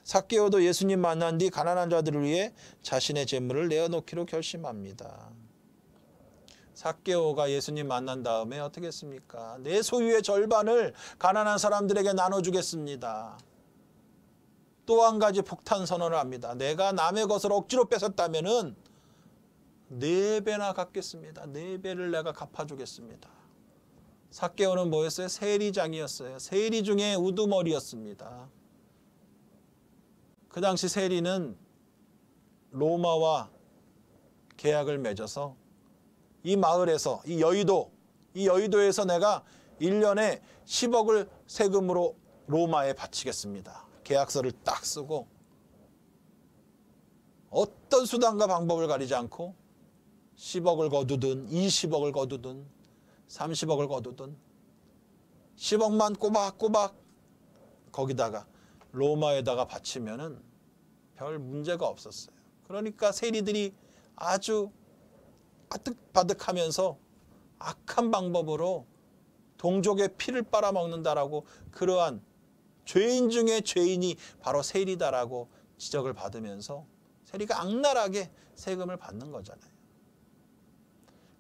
삭개오도 예수님 만난 뒤 가난한 자들을 위해 자신의 재물을 내어놓기로 결심합니다. 삭개오가 예수님 만난 다음에 어떻게 했습니까? 내 소유의 절반을 가난한 사람들에게 나눠주겠습니다. 또 한 가지 폭탄 선언을 합니다. 내가 남의 것을 억지로 뺏었다면은 4배나 갚겠습니다. 4배를 내가 갚아주겠습니다. 삭개오는 뭐였어요? 세리장이었어요. 세리 중에 우두머리였습니다. 그 당시 세리는 로마와 계약을 맺어서 이 마을에서, 이 여의도에서 내가 1년에 10억을 세금으로 로마에 바치겠습니다. 계약서를 딱 쓰고 어떤 수단과 방법을 가리지 않고 10억을 거두든 20억을 거두든 30억을 거두든 10억만 꼬박꼬박 거기다가 로마에다가 바치면은 별 문제가 없었어요. 그러니까 세리들이 아주 아득바득하면서 악한 방법으로 동족의 피를 빨아먹는다라고, 그러한 죄인 중에 죄인이 바로 세리다라고 지적을 받으면서 세리가 악랄하게 세금을 받는 거잖아요.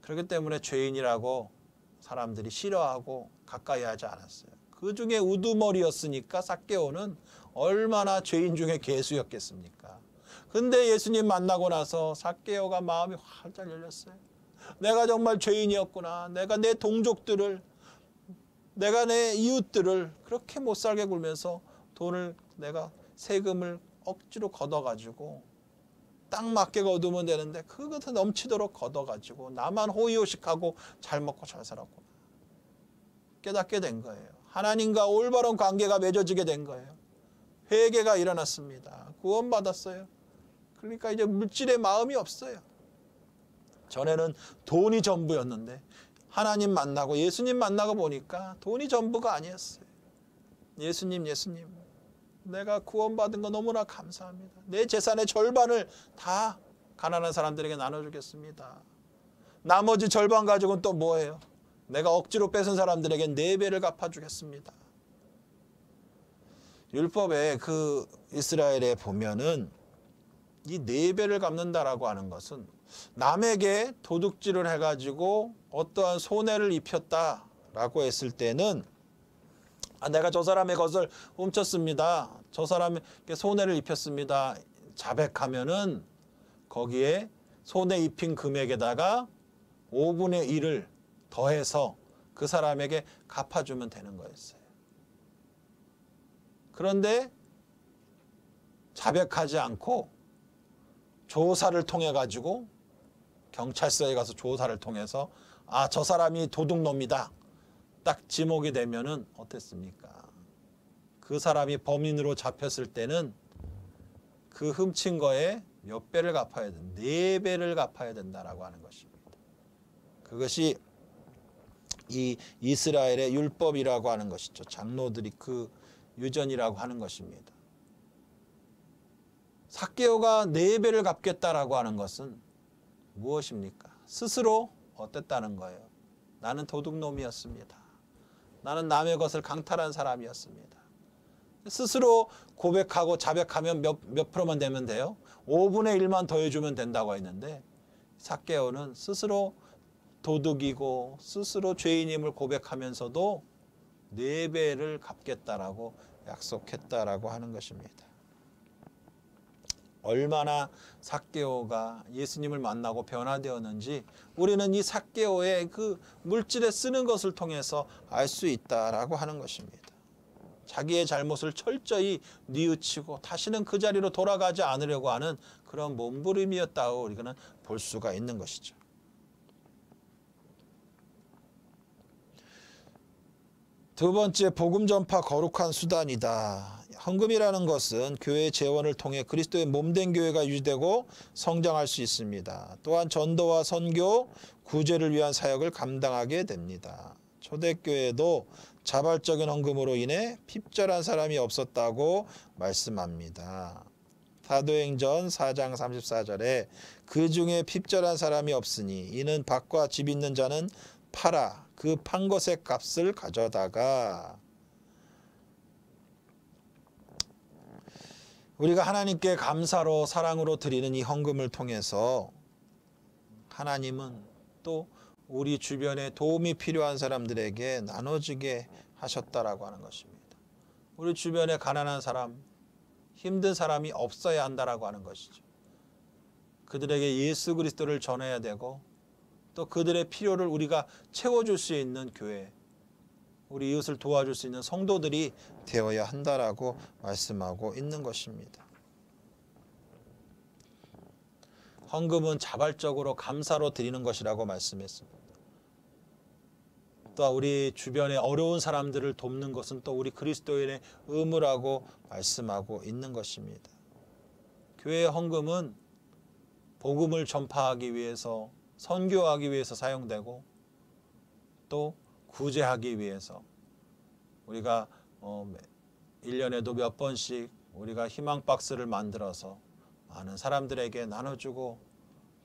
그렇기 때문에 죄인이라고 사람들이 싫어하고 가까이 하지 않았어요. 그 중에 우두머리였으니까 삭개오는 얼마나 죄인 중에 괴수였겠습니까? 근데 예수님 만나고 나서 삭개오가 마음이 활짝 열렸어요. 내가 정말 죄인이었구나. 내가 내 동족들을, 내가 내 이웃들을 그렇게 못 살게 굴면서 돈을, 내가 세금을 억지로 걷어가지고 딱 맞게 거두면 되는데 그것을 넘치도록 걷어가지고 나만 호의호식하고 잘 먹고 잘 살았구나. 깨닫게 된 거예요. 하나님과 올바른 관계가 맺어지게 된 거예요. 회개가 일어났습니다. 구원받았어요. 그러니까 이제 물질의 마음이 없어요. 전에는 돈이 전부였는데 하나님 만나고 예수님 만나고 보니까 돈이 전부가 아니었어요. 예수님. 내가 구원받은 거 너무나 감사합니다. 내 재산의 절반을 다 가난한 사람들에게 나눠주겠습니다. 나머지 절반 가지고는 또 뭐예요? 내가 억지로 뺏은 사람들에게 4배를 갚아주겠습니다. 율법에 그 이스라엘에 보면은 이 4배를 갚는다라고 하는 것은 남에게 도둑질을 해가지고 어떠한 손해를 입혔다라고 했을 때는 내가 저 사람의 것을 훔쳤습니다. 저 사람에게 손해를 입혔습니다. 자백하면은 거기에 손해 입힌 금액에다가 5분의 1을 더해서 그 사람에게 갚아주면 되는 거였어요. 그런데 자백하지 않고 조사를 통해 가지고 경찰서에 가서 조사를 통해서 저 사람이 도둑놈이다. 딱 지목이 되면은 어땠습니까? 그 사람이 범인으로 잡혔을 때는 그 훔친 거에 몇 배를 갚아야 된다. 4배를 갚아야 된다라고 하는 것입니다. 그것이 이 이스라엘의 율법이라고 하는 것이죠. 장로들이 그 유전이라고 하는 것입니다. 삭개오가 4배를 갚겠다라고 하는 것은 무엇입니까? 스스로 어땠다는 거예요. 나는 도둑놈이었습니다. 나는 남의 것을 강탈한 사람이었습니다. 스스로 고백하고 자백하면 몇 프로만 되면 돼요? 5분의 1만 더해주면 된다고 했는데 삭개오는 스스로 도둑이고 스스로 죄인임을 고백하면서도 4배를 갚겠다라고 약속했다라고 하는 것입니다. 얼마나 삭개오가 예수님을 만나고 변화되었는지 우리는 이 삭개오의 그 물질에 쓰는 것을 통해서 알 수 있다라고 하는 것입니다. 자기의 잘못을 철저히 뉘우치고 다시는 그 자리로 돌아가지 않으려고 하는 그런 몸부림이었다고 우리는 볼 수가 있는 것이죠. 두 번째, 복음 전파 거룩한 수단이다. 헌금이라는 것은 교회 재원을 통해 그리스도의 몸된 교회가 유지되고 성장할 수 있습니다. 또한 전도와 선교, 구제를 위한 사역을 감당하게 됩니다. 초대교회도 자발적인 헌금으로 인해 핍절한 사람이 없었다고 말씀합니다. 사도행전 4장 34절에 그 중에 핍절한 사람이 없으니 이는 밭과 집 있는 자는 팔아 그 판 것의 값을 가져다가. 우리가 하나님께 감사로 사랑으로 드리는 이 헌금을 통해서 하나님은 또 우리 주변에 도움이 필요한 사람들에게 나눠주게 하셨다라고 하는 것입니다. 우리 주변에 가난한 사람, 힘든 사람이 없어야 한다라고 하는 것이죠. 그들에게 예수 그리스도를 전해야 되고 또 그들의 필요를 우리가 채워줄 수 있는 교회, 우리 이웃을 도와줄 수 있는 성도들이 되어야 한다라고 말씀하고 있는 것입니다. 헌금은 자발적으로 감사로 드리는 것이라고 말씀했습니다. 또 우리 주변에 어려운 사람들을 돕는 것은 또 우리 그리스도인의 의무라고 말씀하고 있는 것입니다. 교회의 헌금은 복음을 전파하기 위해서, 선교하기 위해서 사용되고 또 구제하기 위해서 우리가 1년에도 몇 번씩 우리가 희망박스를 만들어서 많은 사람들에게 나눠주고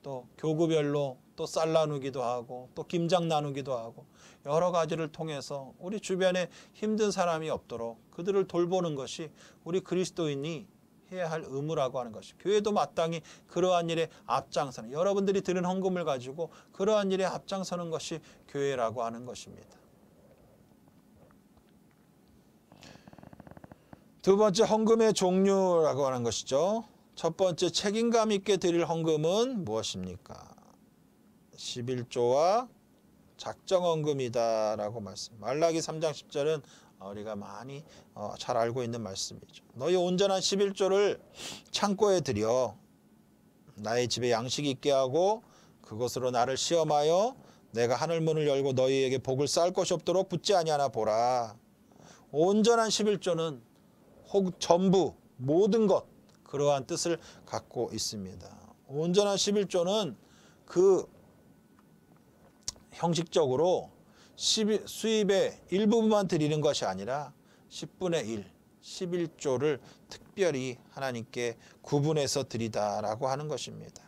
또 교구별로 또 쌀 나누기도 하고 또 김장 나누기도 하고 여러 가지를 통해서 우리 주변에 힘든 사람이 없도록 그들을 돌보는 것이 우리 그리스도인이 해야 할 의무라고 하는 것이, 교회도 마땅히 그러한 일에 앞장서는, 여러분들이 드는 헌금을 가지고 그러한 일에 앞장서는 것이 교회라고 하는 것입니다. 두 번째, 헌금의 종류라고 하는 것이죠. 첫 번째, 책임감 있게 드릴 헌금은 무엇입니까? 11조와 작정헌금이다 라고 말씀. 말라기 3장 10절은 우리가 많이 잘 알고 있는 말씀이죠. 너희 온전한 11조를 창고에 들여 나의 집에 양식이 있게 하고 그것으로 나를 시험하여 내가 하늘문을 열고 너희에게 복을 쌓을 것이 없도록 붙지 아니하나 보라. 온전한 11조는 혹 전부 모든 것, 그러한 뜻을 갖고 있습니다. 온전한 11조는 그 형식적으로 수입의 일부분만 드리는 것이 아니라 10분의 1, 11조를 특별히 하나님께 구분해서 드리다라고 하는 것입니다.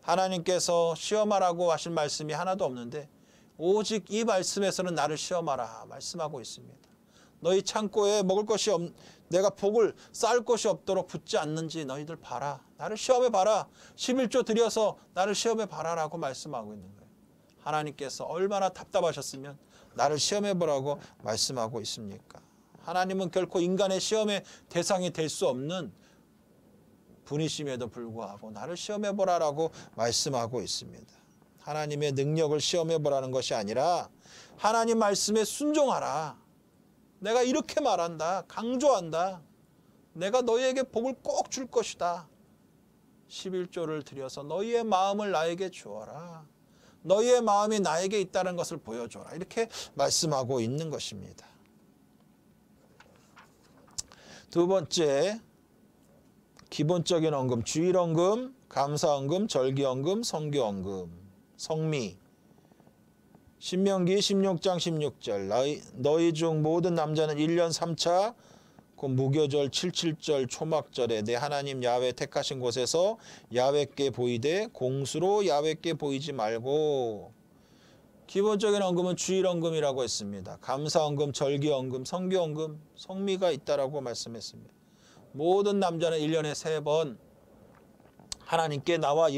하나님께서 시험하라고 하신 말씀이 하나도 없는데 오직 이 말씀에서는 나를 시험하라 말씀하고 있습니다. 너희 창고에 먹을 것이 내가 복을 쌓을 것이 없도록 붙지 않는지 너희들 봐라. 나를 시험해 봐라. 11조 드려서 나를 시험해 봐라라고 말씀하고 있는 거예요. 하나님께서 얼마나 답답하셨으면 나를 시험해 보라고 말씀하고 있습니까? 하나님은 결코 인간의 시험의 대상이 될 수 없는 분이심에도 불구하고 나를 시험해 보라라고 말씀하고 있습니다. 하나님의 능력을 시험해 보라는 것이 아니라 하나님 말씀에 순종하라. 내가 이렇게 말한다. 강조한다. 내가 너희에게 복을 꼭 줄 것이다. 11조를 드려서 너희의 마음을 나에게 주어라. 너희의 마음이 나에게 있다는 것을 보여줘라. 이렇게 말씀하고 있는 것입니다. 두 번째, 기본적인 헌금, 주일헌금, 감사헌금, 절기헌금, 성교헌금, 성미. 신명기 16장 16절 너희 중 모든 남자는 1년 3차 곧 무교절 77절 초막절에 내 하나님 야훼 택하신 곳에서 야훼께 보이되 공수로 야훼께 보이지 말고. 기본적인 헌금은 주일헌금이라고 했습니다. 감사헌금, 절기헌금, 성교헌금, 성미가 있다라고 말씀했습니다. 모든 남자는 1년에 3번 하나님께 나와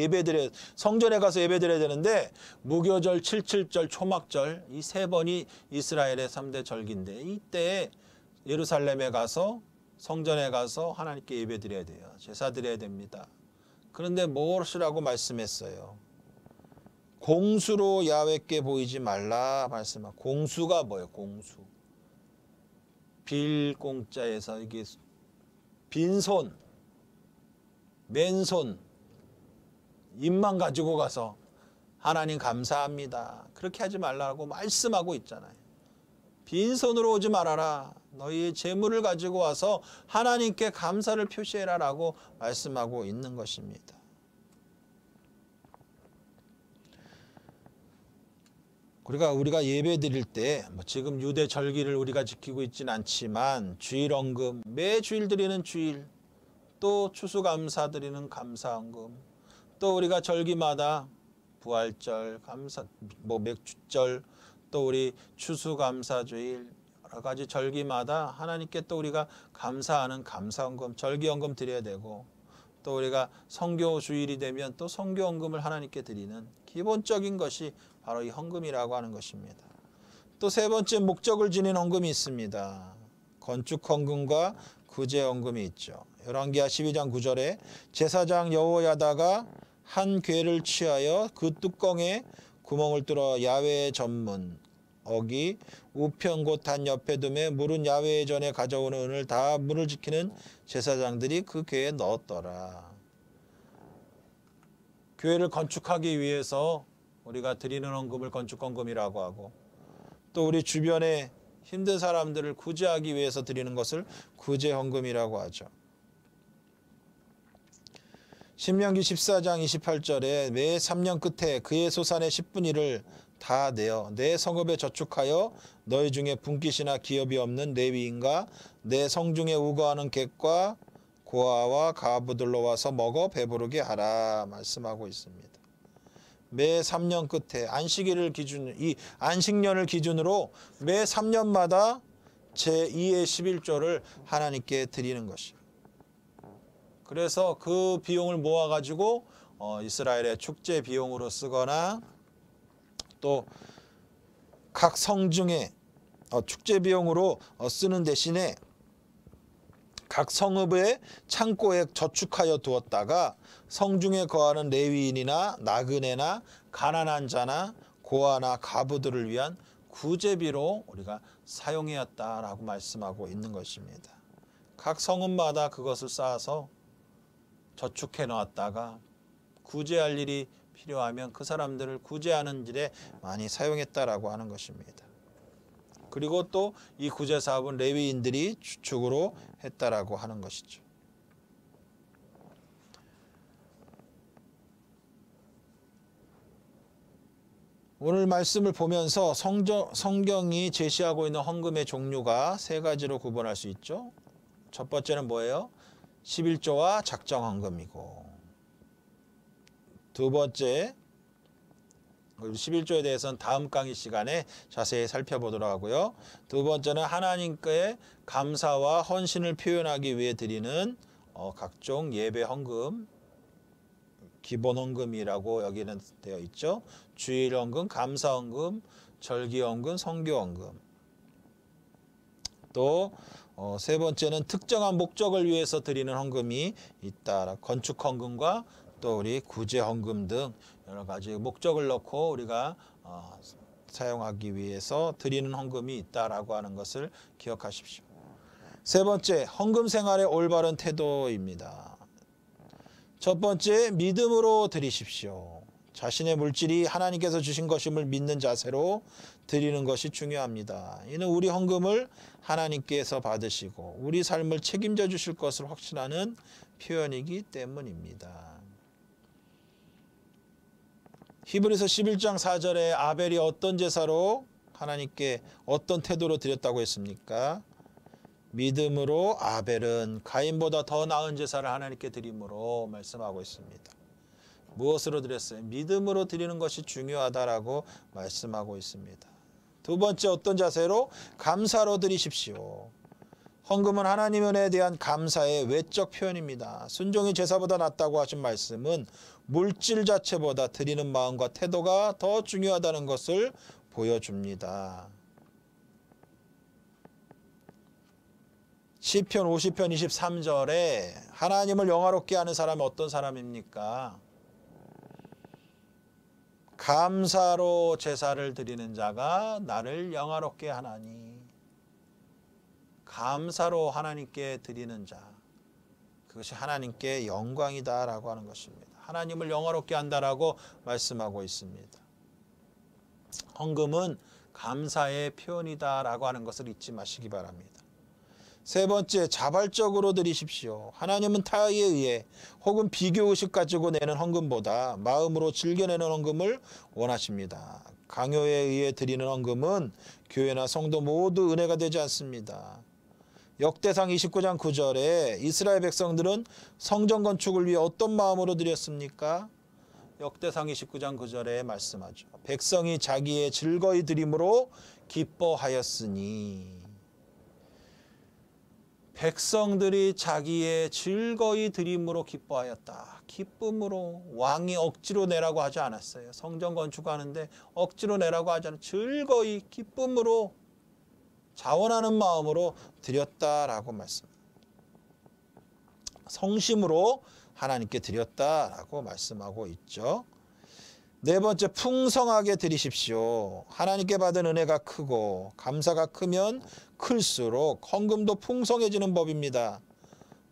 성전에 가서 예배드려야 되는데 무교절, 77절, 초막절 이 3번이 이스라엘의 3대 절기인데 이때 예루살렘에 가서 성전에 가서 하나님께 예배드려야 돼요. 제사 드려야 됩니다. 그런데 무엇이라고 말씀했어요? 공수로 야훼께 보이지 말라 말씀하고. 공수가 뭐예요? 공수. 빌공자에서 이게 빈손, 맨손, 입만 가지고 가서 하나님 감사합니다. 그렇게 하지 말라고 말씀하고 있잖아요. 빈손으로 오지 말아라. 너희의 재물을 가지고 와서 하나님께 감사를 표시해라라고 말씀하고 있는 것입니다. 우리가 예배 드릴 때 지금 유대 절기를 우리가 지키고 있지는 않지만 주일헌금, 매 주일 드리는 주일, 또 추수감사 드리는 감사헌금, 또 우리가 절기마다 부활절, 맥주절, 또 우리 추수감사주일 여러 가지 절기마다 하나님께 또 우리가 감사하는 감사헌금, 절기헌금 드려야 되고, 또 우리가 성교주일이 되면 또 성교헌금을 하나님께 드리는 기본적인 것이 바로 이 헌금이라고 하는 것입니다. 또 세 번째, 목적을 지닌 헌금이 있습니다. 건축헌금과 구제헌금이 있죠. 열왕기하 12장 9절에 제사장 여호야다가 한 궤를 취하여 그 뚜껑에 구멍을 뚫어 야훼의 전문 어기 우편 곧 단 옆에 두매 물은 야훼의 전에 가져오는 은을 다 문을 지키는 제사장들이 그 궤에 넣었더라. 교회를 건축하기 위해서 우리가 드리는 헌금을 건축헌금이라고 하고, 또 우리 주변에 힘든 사람들을 구제하기 위해서 드리는 것을 구제헌금이라고 하죠. 신명기 14장 28절에 매 3년 끝에 그의 소산의 10분의 1을 다 내어 내 성읍에 저축하여 너희 중에 분깃이나 기업이 없는 레위인과 내 성중에 우거하는 객과 고아와 가부들로 와서 먹어 배부르게 하라 말씀하고 있습니다. 매 3년 끝에 이 안식년을 기준으로 매 3년마다 제2의 11조를 하나님께 드리는 것이에요. 그래서 그 비용을 모아가지고 이스라엘의 축제 비용으로 쓰거나, 또 각 성중에 축제 비용으로 쓰는 대신에 각 성읍의 창고에 저축하여 두었다가 성중에 거하는 레위인이나 나그네나 가난한 자나 고아나 가부들을 위한 구제비로 우리가 사용해왔다라고 말씀하고 있는 것입니다. 각 성읍마다 그것을 쌓아서 저축해 놓았다가 구제할 일이 필요하면 그 사람들을 구제하는 일에 많이 사용했다라고 하는 것입니다. 그리고 또 이 구제 사업은 레위인들이 주축으로 했다라고 하는 것이죠. 오늘 말씀을 보면서 성경이 제시하고 있는 헌금의 종류가 세 가지로 구분할 수 있죠. 첫 번째는 뭐예요? 11조와 작정헌금이고, 두 번째 11조에 대해서는 다음 강의 시간에 자세히 살펴보도록 하고요. 두 번째는 하나님께 감사와 헌신을 표현하기 위해 드리는 각종 예배 헌금, 기본 헌금이라고 여기는 되어 있죠. 주일 헌금, 감사 헌금, 절기 헌금, 성교 헌금. 또 세 번째는 특정한 목적을 위해서 드리는 헌금이 있다. 건축 헌금과 또 우리 구제 헌금 등 여러 가지 목적을 넣고 우리가 사용하기 위해서 드리는 헌금이 있다라고 하는 것을 기억하십시오. 세 번째, 헌금 생활의 올바른 태도입니다. 첫 번째, 믿음으로 드리십시오. 자신의 물질이 하나님께서 주신 것임을 믿는 자세로 드리는 것이 중요합니다. 이는 우리 헌금을 하나님께서 받으시고 우리 삶을 책임져 주실 것을 확신하는 표현이기 때문입니다. 히브리서 11장 4절에 아벨이 어떤 제사로 하나님께 어떤 태도로 드렸다고 했습니까? 믿음으로 아벨은 가인보다 더 나은 제사를 하나님께 드림으로 말씀하고 있습니다. 무엇으로 드렸어요? 믿음으로 드리는 것이 중요하다라고 말씀하고 있습니다. 두 번째, 어떤 자세로? 감사로 드리십시오. 헌금은 하나님 은혜에 대한 감사의 외적 표현입니다. 순종이 제사보다 낫다고 하신 말씀은 물질 자체보다 드리는 마음과 태도가 더 중요하다는 것을 보여줍니다. 시편 50편 23절에 하나님을 영화롭게 하는 사람은 어떤 사람입니까? 감사로 제사를 드리는 자가 나를 영화롭게 하나니. 감사로 하나님께 드리는 자, 그것이 하나님께 영광이다라고 하는 것입니다. 하나님을 영화롭게 한다라고 말씀하고 있습니다. 헌금은 감사의 표현이다라고 하는 것을 잊지 마시기 바랍니다. 세 번째, 자발적으로 드리십시오. 하나님은 타의에 의해 혹은 비교의식 가지고 내는 헌금보다 마음으로 즐겨내는 헌금을 원하십니다. 강요에 의해 드리는 헌금은 교회나 성도 모두 은혜가 되지 않습니다. 역대상 29장 9절에 이스라엘 백성들은 성전 건축을 위해 어떤 마음으로 드렸습니까? 역대상 29장 9절에 말씀하죠. 백성이 자기의 즐거이 드림으로 기뻐하였으니. 백성들이 자기의 즐거이 드림으로 기뻐하였다. 기쁨으로. 왕이 억지로 내라고 하지 않았어요. 성전 건축하는데 억지로 내라고 하지 않았어요. 즐거이 기쁨으로 자원하는 마음으로 드렸다라고 말씀합니다. 성심으로 하나님께 드렸다라고 말씀하고 있죠. 네 번째, 풍성하게 드리십시오. 하나님께 받은 은혜가 크고 감사가 크면 클수록 헌금도 풍성해지는 법입니다.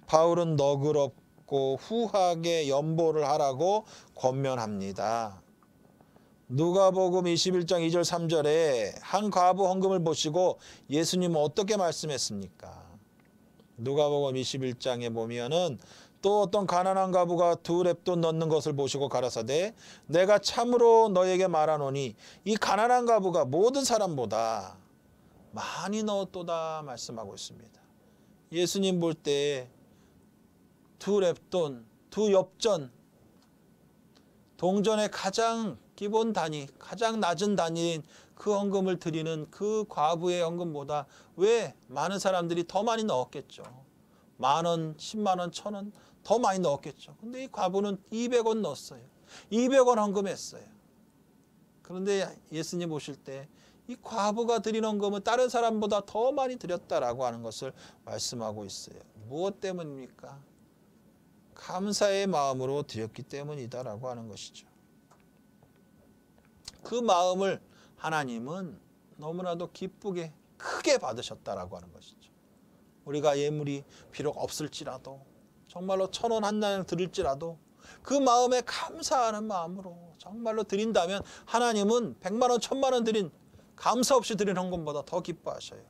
바울은 너그럽고 후하게 연보를 하라고 권면합니다. 누가복음 21장 2절 3절에 한 과부 헌금을 보시고 예수님은 어떻게 말씀했습니까? 누가복음 21장에 보면은 또 어떤 가난한 과부가 2렙돈 넣는 것을 보시고 가라사대 내가 참으로 너에게 말하노니 이 가난한 과부가 모든 사람보다 많이 넣었도다 말씀하고 있습니다. 예수님 볼 때 2렙돈, 2엽전, 동전의 가장 기본 단위, 가장 낮은 단위인 그 헌금을 드리는 그 과부의 헌금보다 왜 많은 사람들이 더 많이 넣었겠죠. 10,000원, 100,000원, 1,000원 더 많이 넣었겠죠. 근데 이 과부는 200원 넣었어요. 200원 헌금했어요. 그런데 예수님 보실 때 이 과부가 드린 헌금은 다른 사람보다 더 많이 드렸다라고 하는 것을 말씀하고 있어요. 무엇 때문입니까? 감사의 마음으로 드렸기 때문이다라고 하는 것이죠. 그 마음을 하나님은 너무나도 기쁘게 크게 받으셨다라고 하는 것이죠. 우리가 예물이 비록 없을지라도 정말로 1,000원 한 장 드릴지라도 그 마음에 감사하는 마음으로 정말로 드린다면 하나님은 100만 원, 1,000만 원 드린 감사 없이 드린 헌금보다 더 기뻐하셔요.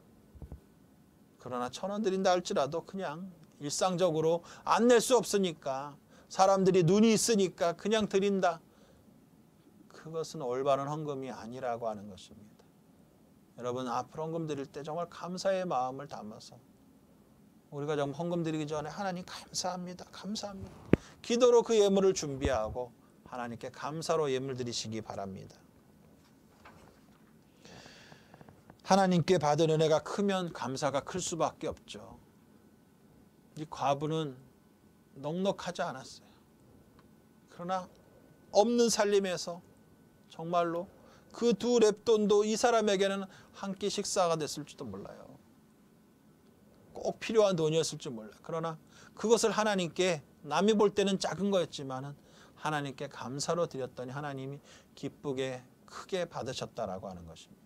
그러나 1,000원 드린다 할지라도 그냥 일상적으로 안 낼 수 없으니까 사람들이 눈이 있으니까 그냥 드린다. 그것은 올바른 헌금이 아니라고 하는 것입니다. 여러분 앞으로 헌금 드릴 때 정말 감사의 마음을 담아서 우리가 좀 헌금 드리기 전에 하나님 감사합니다. 감사합니다. 기도로 그 예물을 준비하고 하나님께 감사로 예물 드리시기 바랍니다. 하나님께 받은 은혜가 크면 감사가 클 수밖에 없죠. 이 과부는 넉넉하지 않았어요. 그러나 없는 살림에서 정말로 그 2렙돈도 이 사람에게는 한 끼 식사가 됐을지도 몰라요. 꼭 필요한 돈이었을지 몰라요. 그러나 그것을 하나님께 남이 볼 때는 작은 거였지만 하나님께 감사로 드렸더니 하나님이 기쁘게 크게 받으셨다라고 하는 것입니다.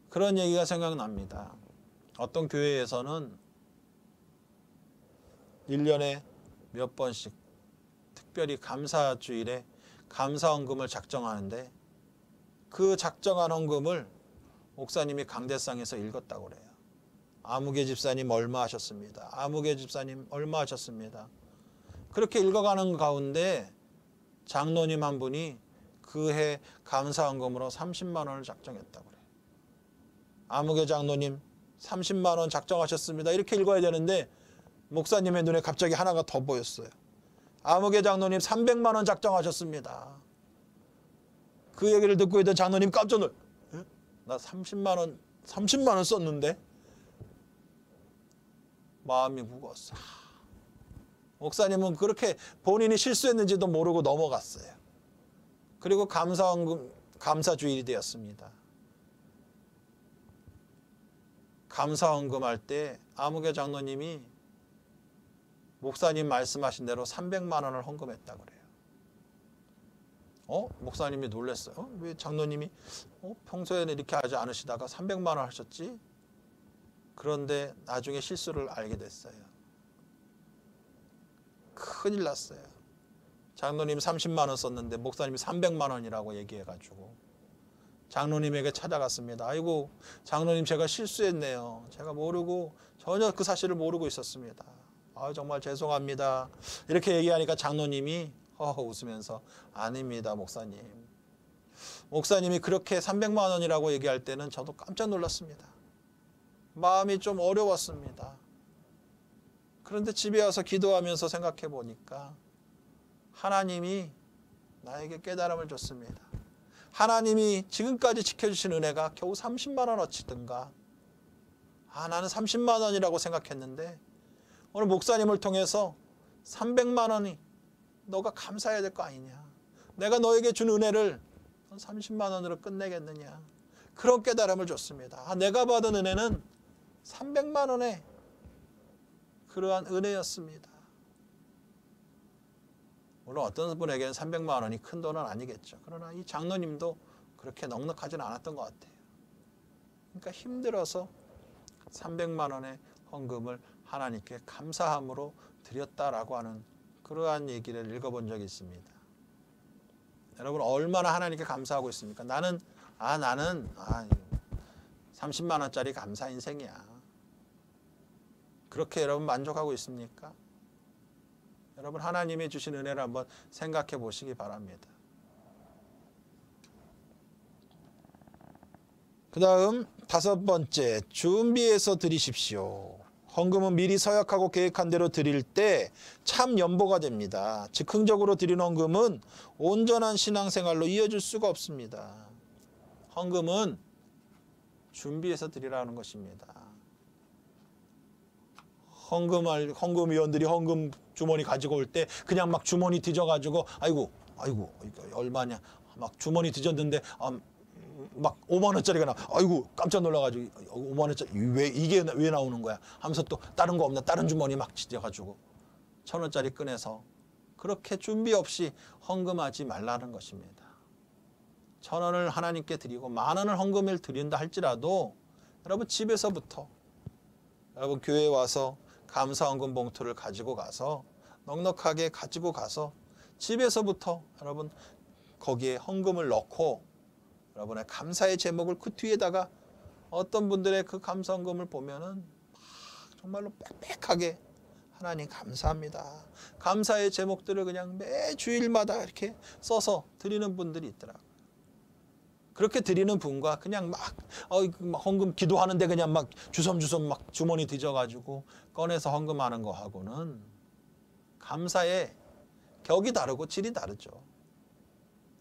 그런 얘기가 생각납니다. 어떤 교회에서는 1년에 몇 번씩 특별히 감사주일에 감사헌금을 작정하는데 그 작정한 헌금을 목사님이 강대상에서 읽었다고 그래요. 아무개 집사님 얼마 하셨습니다. 아무개 집사님 얼마 하셨습니다. 그렇게 읽어가는 가운데 장로님 한 분이 그 해 감사헌금으로 30만 원을 작정했다고 그래요. 아무개 장로님 30만 원 작정하셨습니다. 이렇게 읽어야 되는데 목사님의 눈에 갑자기 하나가 더 보였어요. 아무개 장로님 300만 원 작정하셨습니다. 그 얘기를 듣고 있던 장로님 깜짝 놀랐어요. 나 30만 원 썼는데? 마음이 무거웠어요. 목사님은 그렇게 본인이 실수했는지도 모르고 넘어갔어요. 그리고 감사주일이 되었습니다. 감사헌금 할 때 아무개 장로님이 목사님 말씀하신 대로 300만 원을 헌금했다고 그래요. 목사님이 놀랐어요. 왜 장로님이 평소에는 이렇게 하지 않으시다가 300만 원 하셨지? 그런데 나중에 실수를 알게 됐어요. 큰일 났어요. 장로님 30만 원 썼는데 목사님이 300만 원이라고 얘기해가지고 장로님에게 찾아갔습니다. 아이고 장로님 제가 실수했네요. 제가 모르고 전혀 그 사실을 모르고 있었습니다. 정말 죄송합니다. 이렇게 얘기하니까 장로님이 웃으면서 아닙니다 목사님. 목사님이 그렇게 300만 원이라고 얘기할 때는 저도 깜짝 놀랐습니다. 마음이 좀 어려웠습니다. 그런데 집에 와서 기도하면서 생각해 보니까 하나님이 나에게 깨달음을 줬습니다. 하나님이 지금까지 지켜주신 은혜가 겨우 30만 원어치든가. 나는 30만 원이라고 생각했는데 오늘 목사님을 통해서 300만 원이 너가 감사해야 될 거 아니냐. 내가 너에게 준 은혜를 30만 원으로 끝내겠느냐. 그런 깨달음을 줬습니다. 내가 받은 은혜는 300만 원의 그러한 은혜였습니다. 물론 어떤 분에게는 300만 원이 큰 돈은 아니겠죠. 그러나 이 장로님도 그렇게 넉넉하지는 않았던 것 같아요. 그러니까 힘들어서 300만 원의 헌금을 하나님께 감사함으로 드렸다라고 하는 그러한 얘기를 읽어본 적이 있습니다. 여러분 얼마나 하나님께 감사하고 있습니까? 나는 30만 원짜리 감사 인생이야. 그렇게 여러분 만족하고 있습니까? 여러분 하나님이 주신 은혜를 한번 생각해 보시기 바랍니다. 그 다음 5번째, 준비해서 드리십시오. 헌금은 미리 서약하고 계획한 대로 드릴 때 참 연보가 됩니다. 즉흥적으로 드린 헌금은 온전한 신앙생활로 이어질 수가 없습니다. 헌금은 준비해서 드리라는 것입니다. 헌금위원들이 헌금 주머니 가지고 올 때 그냥 막 주머니 뒤져가지고 아이고 이거 얼마냐 막 주머니 뒤졌는데 막 5만 원짜리가 나. 아이고 깜짝 놀라가지고 5만 원짜리 이게 왜 나오는 거야 하면서 또 다른 거 없나 다른 주머니 막 뒤져가지고 1,000원짜리 꺼내서 그렇게 준비 없이 헌금하지 말라는 것입니다. 1,000원을 하나님께 드리고 10,000원을 헌금을 드린다 할지라도 여러분 집에서부터 여러분 교회에 와서 감사헌금 봉투를 가지고 가서 넉넉하게 가지고 가서 집에서부터 여러분 거기에 헌금을 넣고 여러분의 감사의 제목을 그 뒤에다가 어떤 분들의 그 감사헌금을 보면은 정말로 빽빽하게 하나님 감사합니다. 감사의 제목들을 그냥 매 주일마다 이렇게 써서 드리는 분들이 있더라고요. 그렇게 드리는 분과 그냥 막 헌금 기도하는데 그냥 막 주섬주섬 막 주머니 뒤져가지고 꺼내서 헌금하는 거하고는 감사의 격이 다르고 질이 다르죠.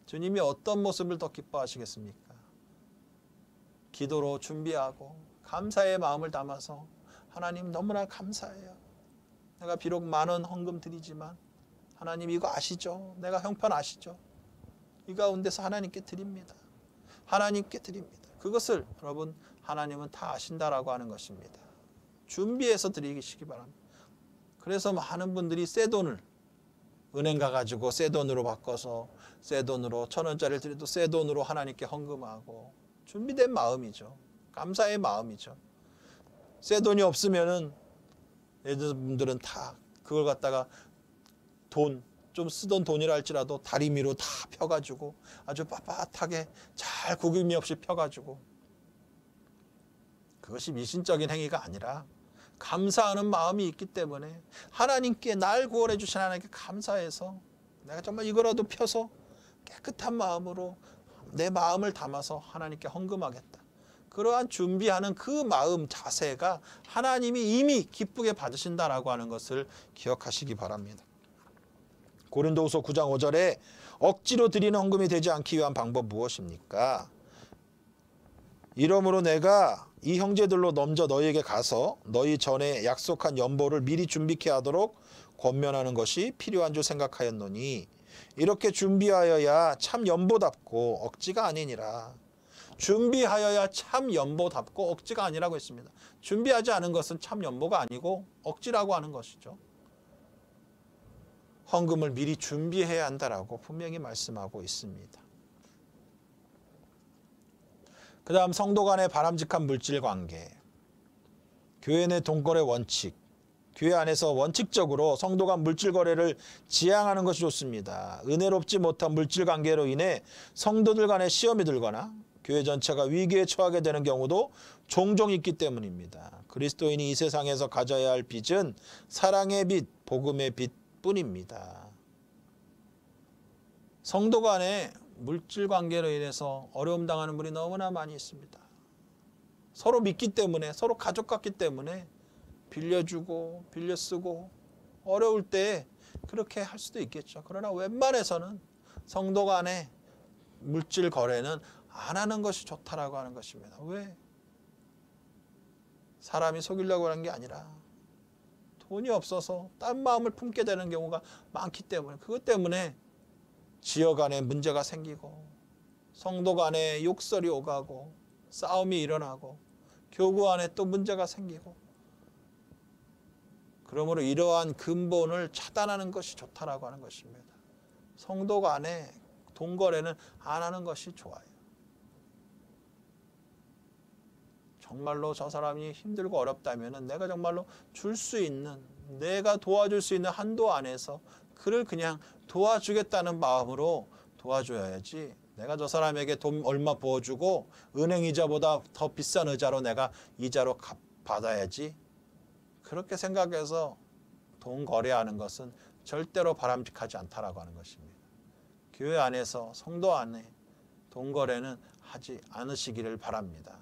주님이 어떤 모습을 더 기뻐하시겠습니까? 기도로 준비하고 감사의 마음을 담아서 하나님 너무나 감사해요. 내가 비록 많은 헌금 드리지만 하나님 이거 아시죠? 내가 형편 아시죠? 이 가운데서 하나님께 드립니다. 하나님께 드립니다. 그것을 여러분 하나님은 다 아신다라고 하는 것입니다. 준비해서 드리시기 바랍니다. 그래서 많은 분들이 새 돈을 은행 가가지고 새 돈으로 바꿔서 새 돈으로 1,000원짜리를 드려도 새 돈으로 하나님께 헌금하고 준비된 마음이죠. 감사의 마음이죠. 새 돈이 없으면은 여러분들은 다 그걸 갖다가 좀 쓰던 돈이라 할지라도 다리미로 다 펴가지고 아주 빳빳하게 잘 구김이 없이 펴가지고 그것이 미신적인 행위가 아니라 감사하는 마음이 있기 때문에 하나님께 날 구원해 주신 하나님께 감사해서 내가 정말 이거라도 펴서 깨끗한 마음으로 내 마음을 담아서 하나님께 헌금하겠다. 그러한 준비하는 그 마음 자세가 하나님이 이미 기쁘게 받으신다라고 하는 것을 기억하시기 바랍니다. 고린도후서 9장 5절에 억지로 드리는 헌금이 되지 않기 위한 방법 무엇입니까? 이러므로 내가 이 형제들로 넘져 너희에게 가서 너희 전에 약속한 연보를 미리 준비케 하도록 권면하는 것이 필요한 줄 생각하였노니 이렇게 준비하여야 참 연보답고 억지가 아니니라. 준비하여야 참 연보답고 억지가 아니라고 했습니다. 준비하지 않은 것은 참 연보가 아니고 억지라고 하는 것이죠. 헌금을 미리 준비해야 한다라고 분명히 말씀하고 있습니다. 그 다음 성도 간의 바람직한 물질 관계, 교회 내 돈거래 원칙, 교회 안에서 원칙적으로 성도 간 물질 거래를 지향하는 것이 좋습니다. 은혜롭지 못한 물질 관계로 인해 성도들 간에 시험이 들거나 교회 전체가 위기에 처하게 되는 경우도 종종 있기 때문입니다. 그리스도인이 이 세상에서 가져야 할 빚은 사랑의 빚, 복음의 빚뿐입니다. 성도 간에 물질 관계로 인해서 어려움 당하는 분이 너무나 많이 있습니다. 서로 믿기 때문에, 서로 가족 같기 때문에 빌려주고 빌려쓰고 어려울 때 그렇게 할 수도 있겠죠. 그러나 웬만해서는 성도 간의 물질 거래는 안 하는 것이 좋다라고 하는 것입니다. 왜? 사람이 속이려고 하는 게 아니라 돈이 없어서 딴 마음을 품게 되는 경우가 많기 때문에 그것 때문에 지역 안에 문제가 생기고 성도 간에 욕설이 오가고 싸움이 일어나고 교구 안에 또 문제가 생기고 그러므로 이러한 근본을 차단하는 것이 좋다라고 하는 것입니다. 성도 간에 돈 거래는 안 하는 것이 좋아요. 정말로 저 사람이 힘들고 어렵다면 내가 정말로 줄 수 있는 내가 도와줄 수 있는 한도 안에서 그를 그냥 도와주겠다는 마음으로 도와줘야지 내가 저 사람에게 돈 얼마 부어주고 은행 이자보다 더 비싼 의자로 내가 이자로 받아야지 그렇게 생각해서 돈 거래하는 것은 절대로 바람직하지 않다라고 하는 것입니다. 교회 안에서 성도 안에 돈 거래는 하지 않으시기를 바랍니다.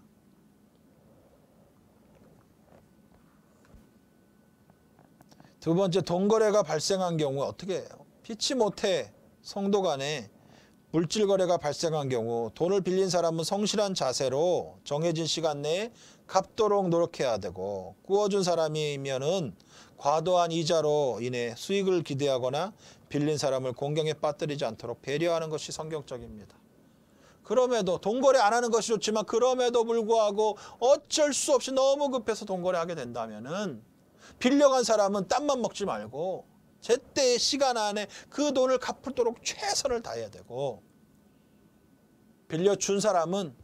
두 번째, 돈 거래가 발생한 경우 어떻게 해요? 피치 못해 성도 간에 물질 거래가 발생한 경우 돈을 빌린 사람은 성실한 자세로 정해진 시간 내에 갚도록 노력해야 되고 구워준 사람이면은 과도한 이자로 인해 수익을 기대하거나 빌린 사람을 공경에 빠뜨리지 않도록 배려하는 것이 성경적입니다. 그럼에도 돈 거래 안 하는 것이 좋지만 그럼에도 불구하고 어쩔 수 없이 너무 급해서 돈 거래하게 된다면은 빌려간 사람은 땀만 먹지 말고 제때의 시간 안에 그 돈을 갚도록 최선을 다해야 되고 빌려준 사람은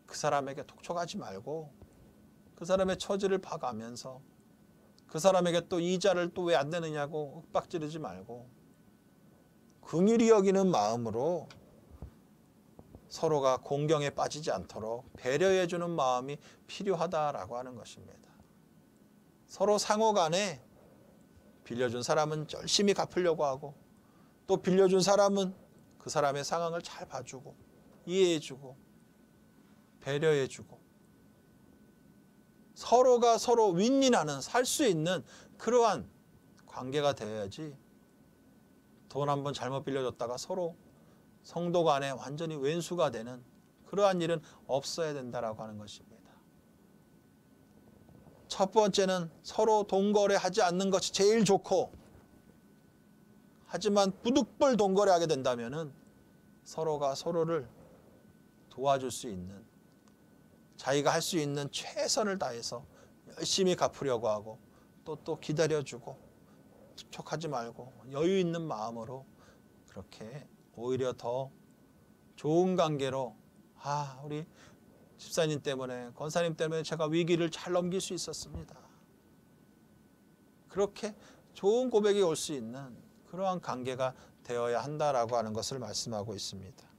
그 사람에게 독촉하지 말고 그 사람의 처지를 봐가면서 그 사람에게 또 이자를 또 왜 안 내느냐고 윽박지르지 말고 긍휼히 여기는 마음으로 서로가 공경에 빠지지 않도록 배려해 주는 마음이 필요하다라고 하는 것입니다. 서로 상호 간에 빌려준 사람은 열심히 갚으려고 하고 또 빌려준 사람은 그 사람의 상황을 잘 봐주고 이해해주고 배려해주고 서로가 서로 윈윈하는 살 수 있는 그러한 관계가 되어야지 돈 한번 잘못 빌려줬다가 서로 성도 간에 완전히 왼수가 되는 그러한 일은 없어야 된다라고 하는 것입니다. 첫 번째는 서로 돈거래하지 않는 것이 제일 좋고 하지만 부득불 돈거래하게 된다면 서로가 서로를 도와줄 수 있는 자기가 할 수 있는 최선을 다해서 열심히 갚으려고 하고 또 기다려주고 촉촉하지 말고 여유 있는 마음으로 그렇게 오히려 더 좋은 관계로 우리 집사님 때문에 권사님 때문에 제가 위기를 잘 넘길 수 있었습니다. 그렇게 좋은 고백이 올 수 있는 그러한 관계가 되어야 한다라고 하는 것을 말씀하고 있습니다.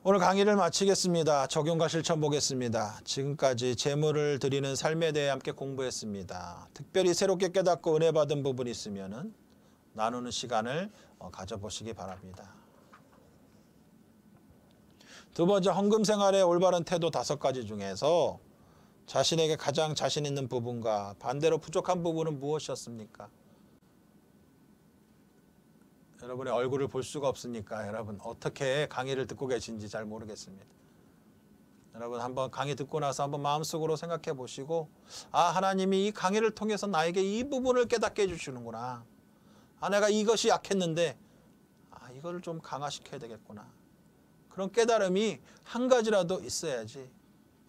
오늘 강의를 마치겠습니다. 적용과 실천 보겠습니다. 지금까지 재물을 드리는 삶에 대해 함께 공부했습니다. 특별히 새롭게 깨닫고 은혜 받은 부분이 있으면 나누는 시간을 가져보시기 바랍니다. 두 번째, 헌금 생활의 올바른 태도 5가지 중에서 자신에게 가장 자신 있는 부분과 반대로 부족한 부분은 무엇이었습니까? 여러분의 얼굴을 볼 수가 없으니까 여러분 어떻게 강의를 듣고 계신지 잘 모르겠습니다. 여러분 한번 강의 듣고 나서 한번 마음속으로 생각해 보시고 하나님이 이 강의를 통해서 나에게 이 부분을 깨닫게 해주시는구나. 내가 이것이 약했는데 이거를 좀 강화시켜야 되겠구나. 그런 깨달음이 한 가지라도 있어야지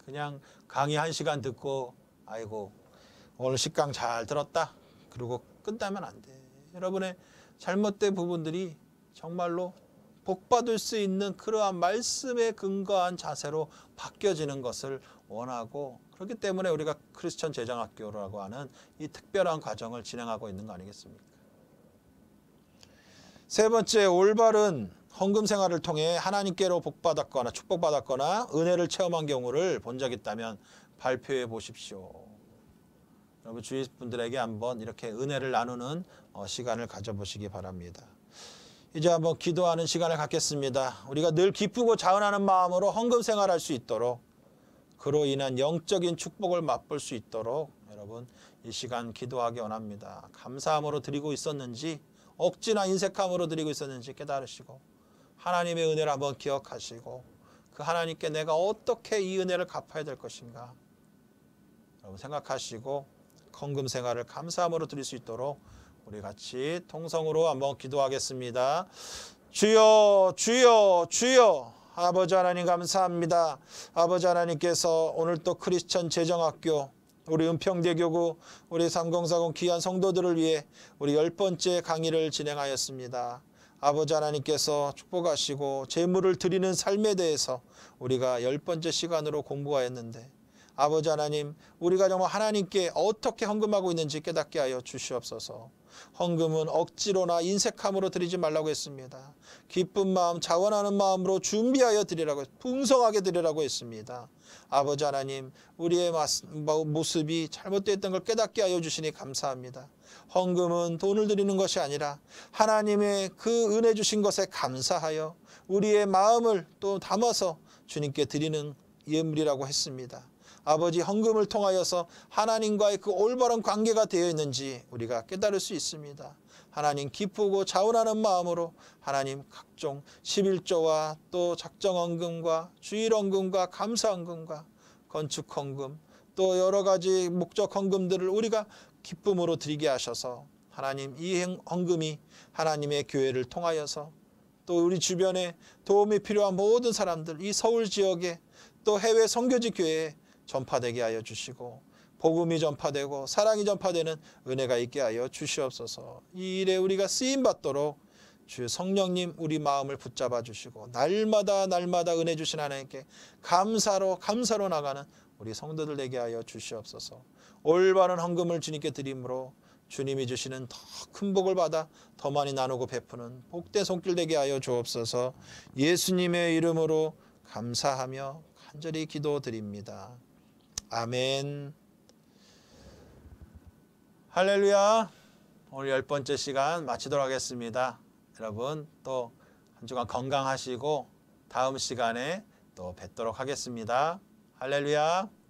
그냥 강의 1시간 듣고 아이고 오늘 식강 잘 들었다 그리고 끝나면 안 돼. 여러분의 잘못된 부분들이 정말로 복받을 수 있는 그러한 말씀에 근거한 자세로 바뀌어지는 것을 원하고 그렇기 때문에 우리가 크리스천 재정학교라고 하는 이 특별한 과정을 진행하고 있는 거 아니겠습니까? 세 번째, 올바른 헌금 생활을 통해 하나님께로 복받았거나 축복받았거나 은혜를 체험한 경우를 본 적 있다면 발표해 보십시오. 여러분 주위 분들에게 한번 이렇게 은혜를 나누는 시간을 가져보시기 바랍니다. 이제 한번 기도하는 시간을 갖겠습니다. 우리가 늘 기쁘고 자원하는 마음으로 헌금 생활할 수 있도록 그로 인한 영적인 축복을 맛볼 수 있도록 여러분 이 시간 기도하기 원합니다. 감사함으로 드리고 있었는지 억지나 인색함으로 드리고 있었는지 깨달으시고 하나님의 은혜를 한번 기억하시고 그 하나님께 내가 어떻게 이 은혜를 갚아야 될 것인가 여러분 생각하시고 헌금 생활을 감사함으로 드릴 수 있도록 우리 같이 통성으로 한번 기도하겠습니다. 주여 주여 주여 아버지 하나님 감사합니다. 아버지 하나님께서 오늘 또 크리스천 재정학교 우리 은평대교구 우리 3040 귀한 성도들을 위해 우리 10번째 강의를 진행하였습니다. 아버지 하나님께서 축복하시고 재물을 드리는 삶에 대해서 우리가 10번째 시간으로 공부하였는데 아버지 하나님 우리가 정말 하나님께 어떻게 헌금하고 있는지 깨닫게 하여 주시옵소서. 헌금은 억지로나 인색함으로 드리지 말라고 했습니다. 기쁜 마음 자원하는 마음으로 준비하여 드리라고 풍성하게 드리라고 했습니다. 아버지 하나님 우리의 모습이 잘못되었던 걸 깨닫게 하여 주시니 감사합니다. 헌금은 돈을 드리는 것이 아니라 하나님의 그 은혜 주신 것에 감사하여 우리의 마음을 또 담아서 주님께 드리는 예물이라고 했습니다. 아버지 헌금을 통하여서 하나님과의 그 올바른 관계가 되어 있는지 우리가 깨달을 수 있습니다. 하나님 기쁘고 자원하는 마음으로 하나님 각종 11조와 또 작정헌금과 주일헌금과 감사헌금과 건축헌금 또 여러 가지 목적 헌금들을 우리가 기쁨으로 드리게 하셔서 하나님 이 헌금이 하나님의 교회를 통하여서 또 우리 주변에 도움이 필요한 모든 사람들 이 서울 지역에 또 해외 선교지 교회에 전파되게 하여 주시고 복음이 전파되고 사랑이 전파되는 은혜가 있게 하여 주시옵소서. 이 일에 우리가 쓰임받도록 주 성령님 우리 마음을 붙잡아 주시고 날마다 은혜 주신 하나님께 감사로 나가는 우리 성도들 되게 하여 주시옵소서. 올바른 헌금을 주님께 드림으로 주님이 주시는 더 큰 복을 받아 더 많이 나누고 베푸는 복된 손길 되게 하여 주옵소서. 예수님의 이름으로 감사하며 간절히 기도드립니다. 아멘. 할렐루야. 오늘 10번째 시간 마치도록 하겠습니다. 여러분 또 한 주간 건강하시고 다음 시간에 또 뵙도록 하겠습니다. 할렐루야.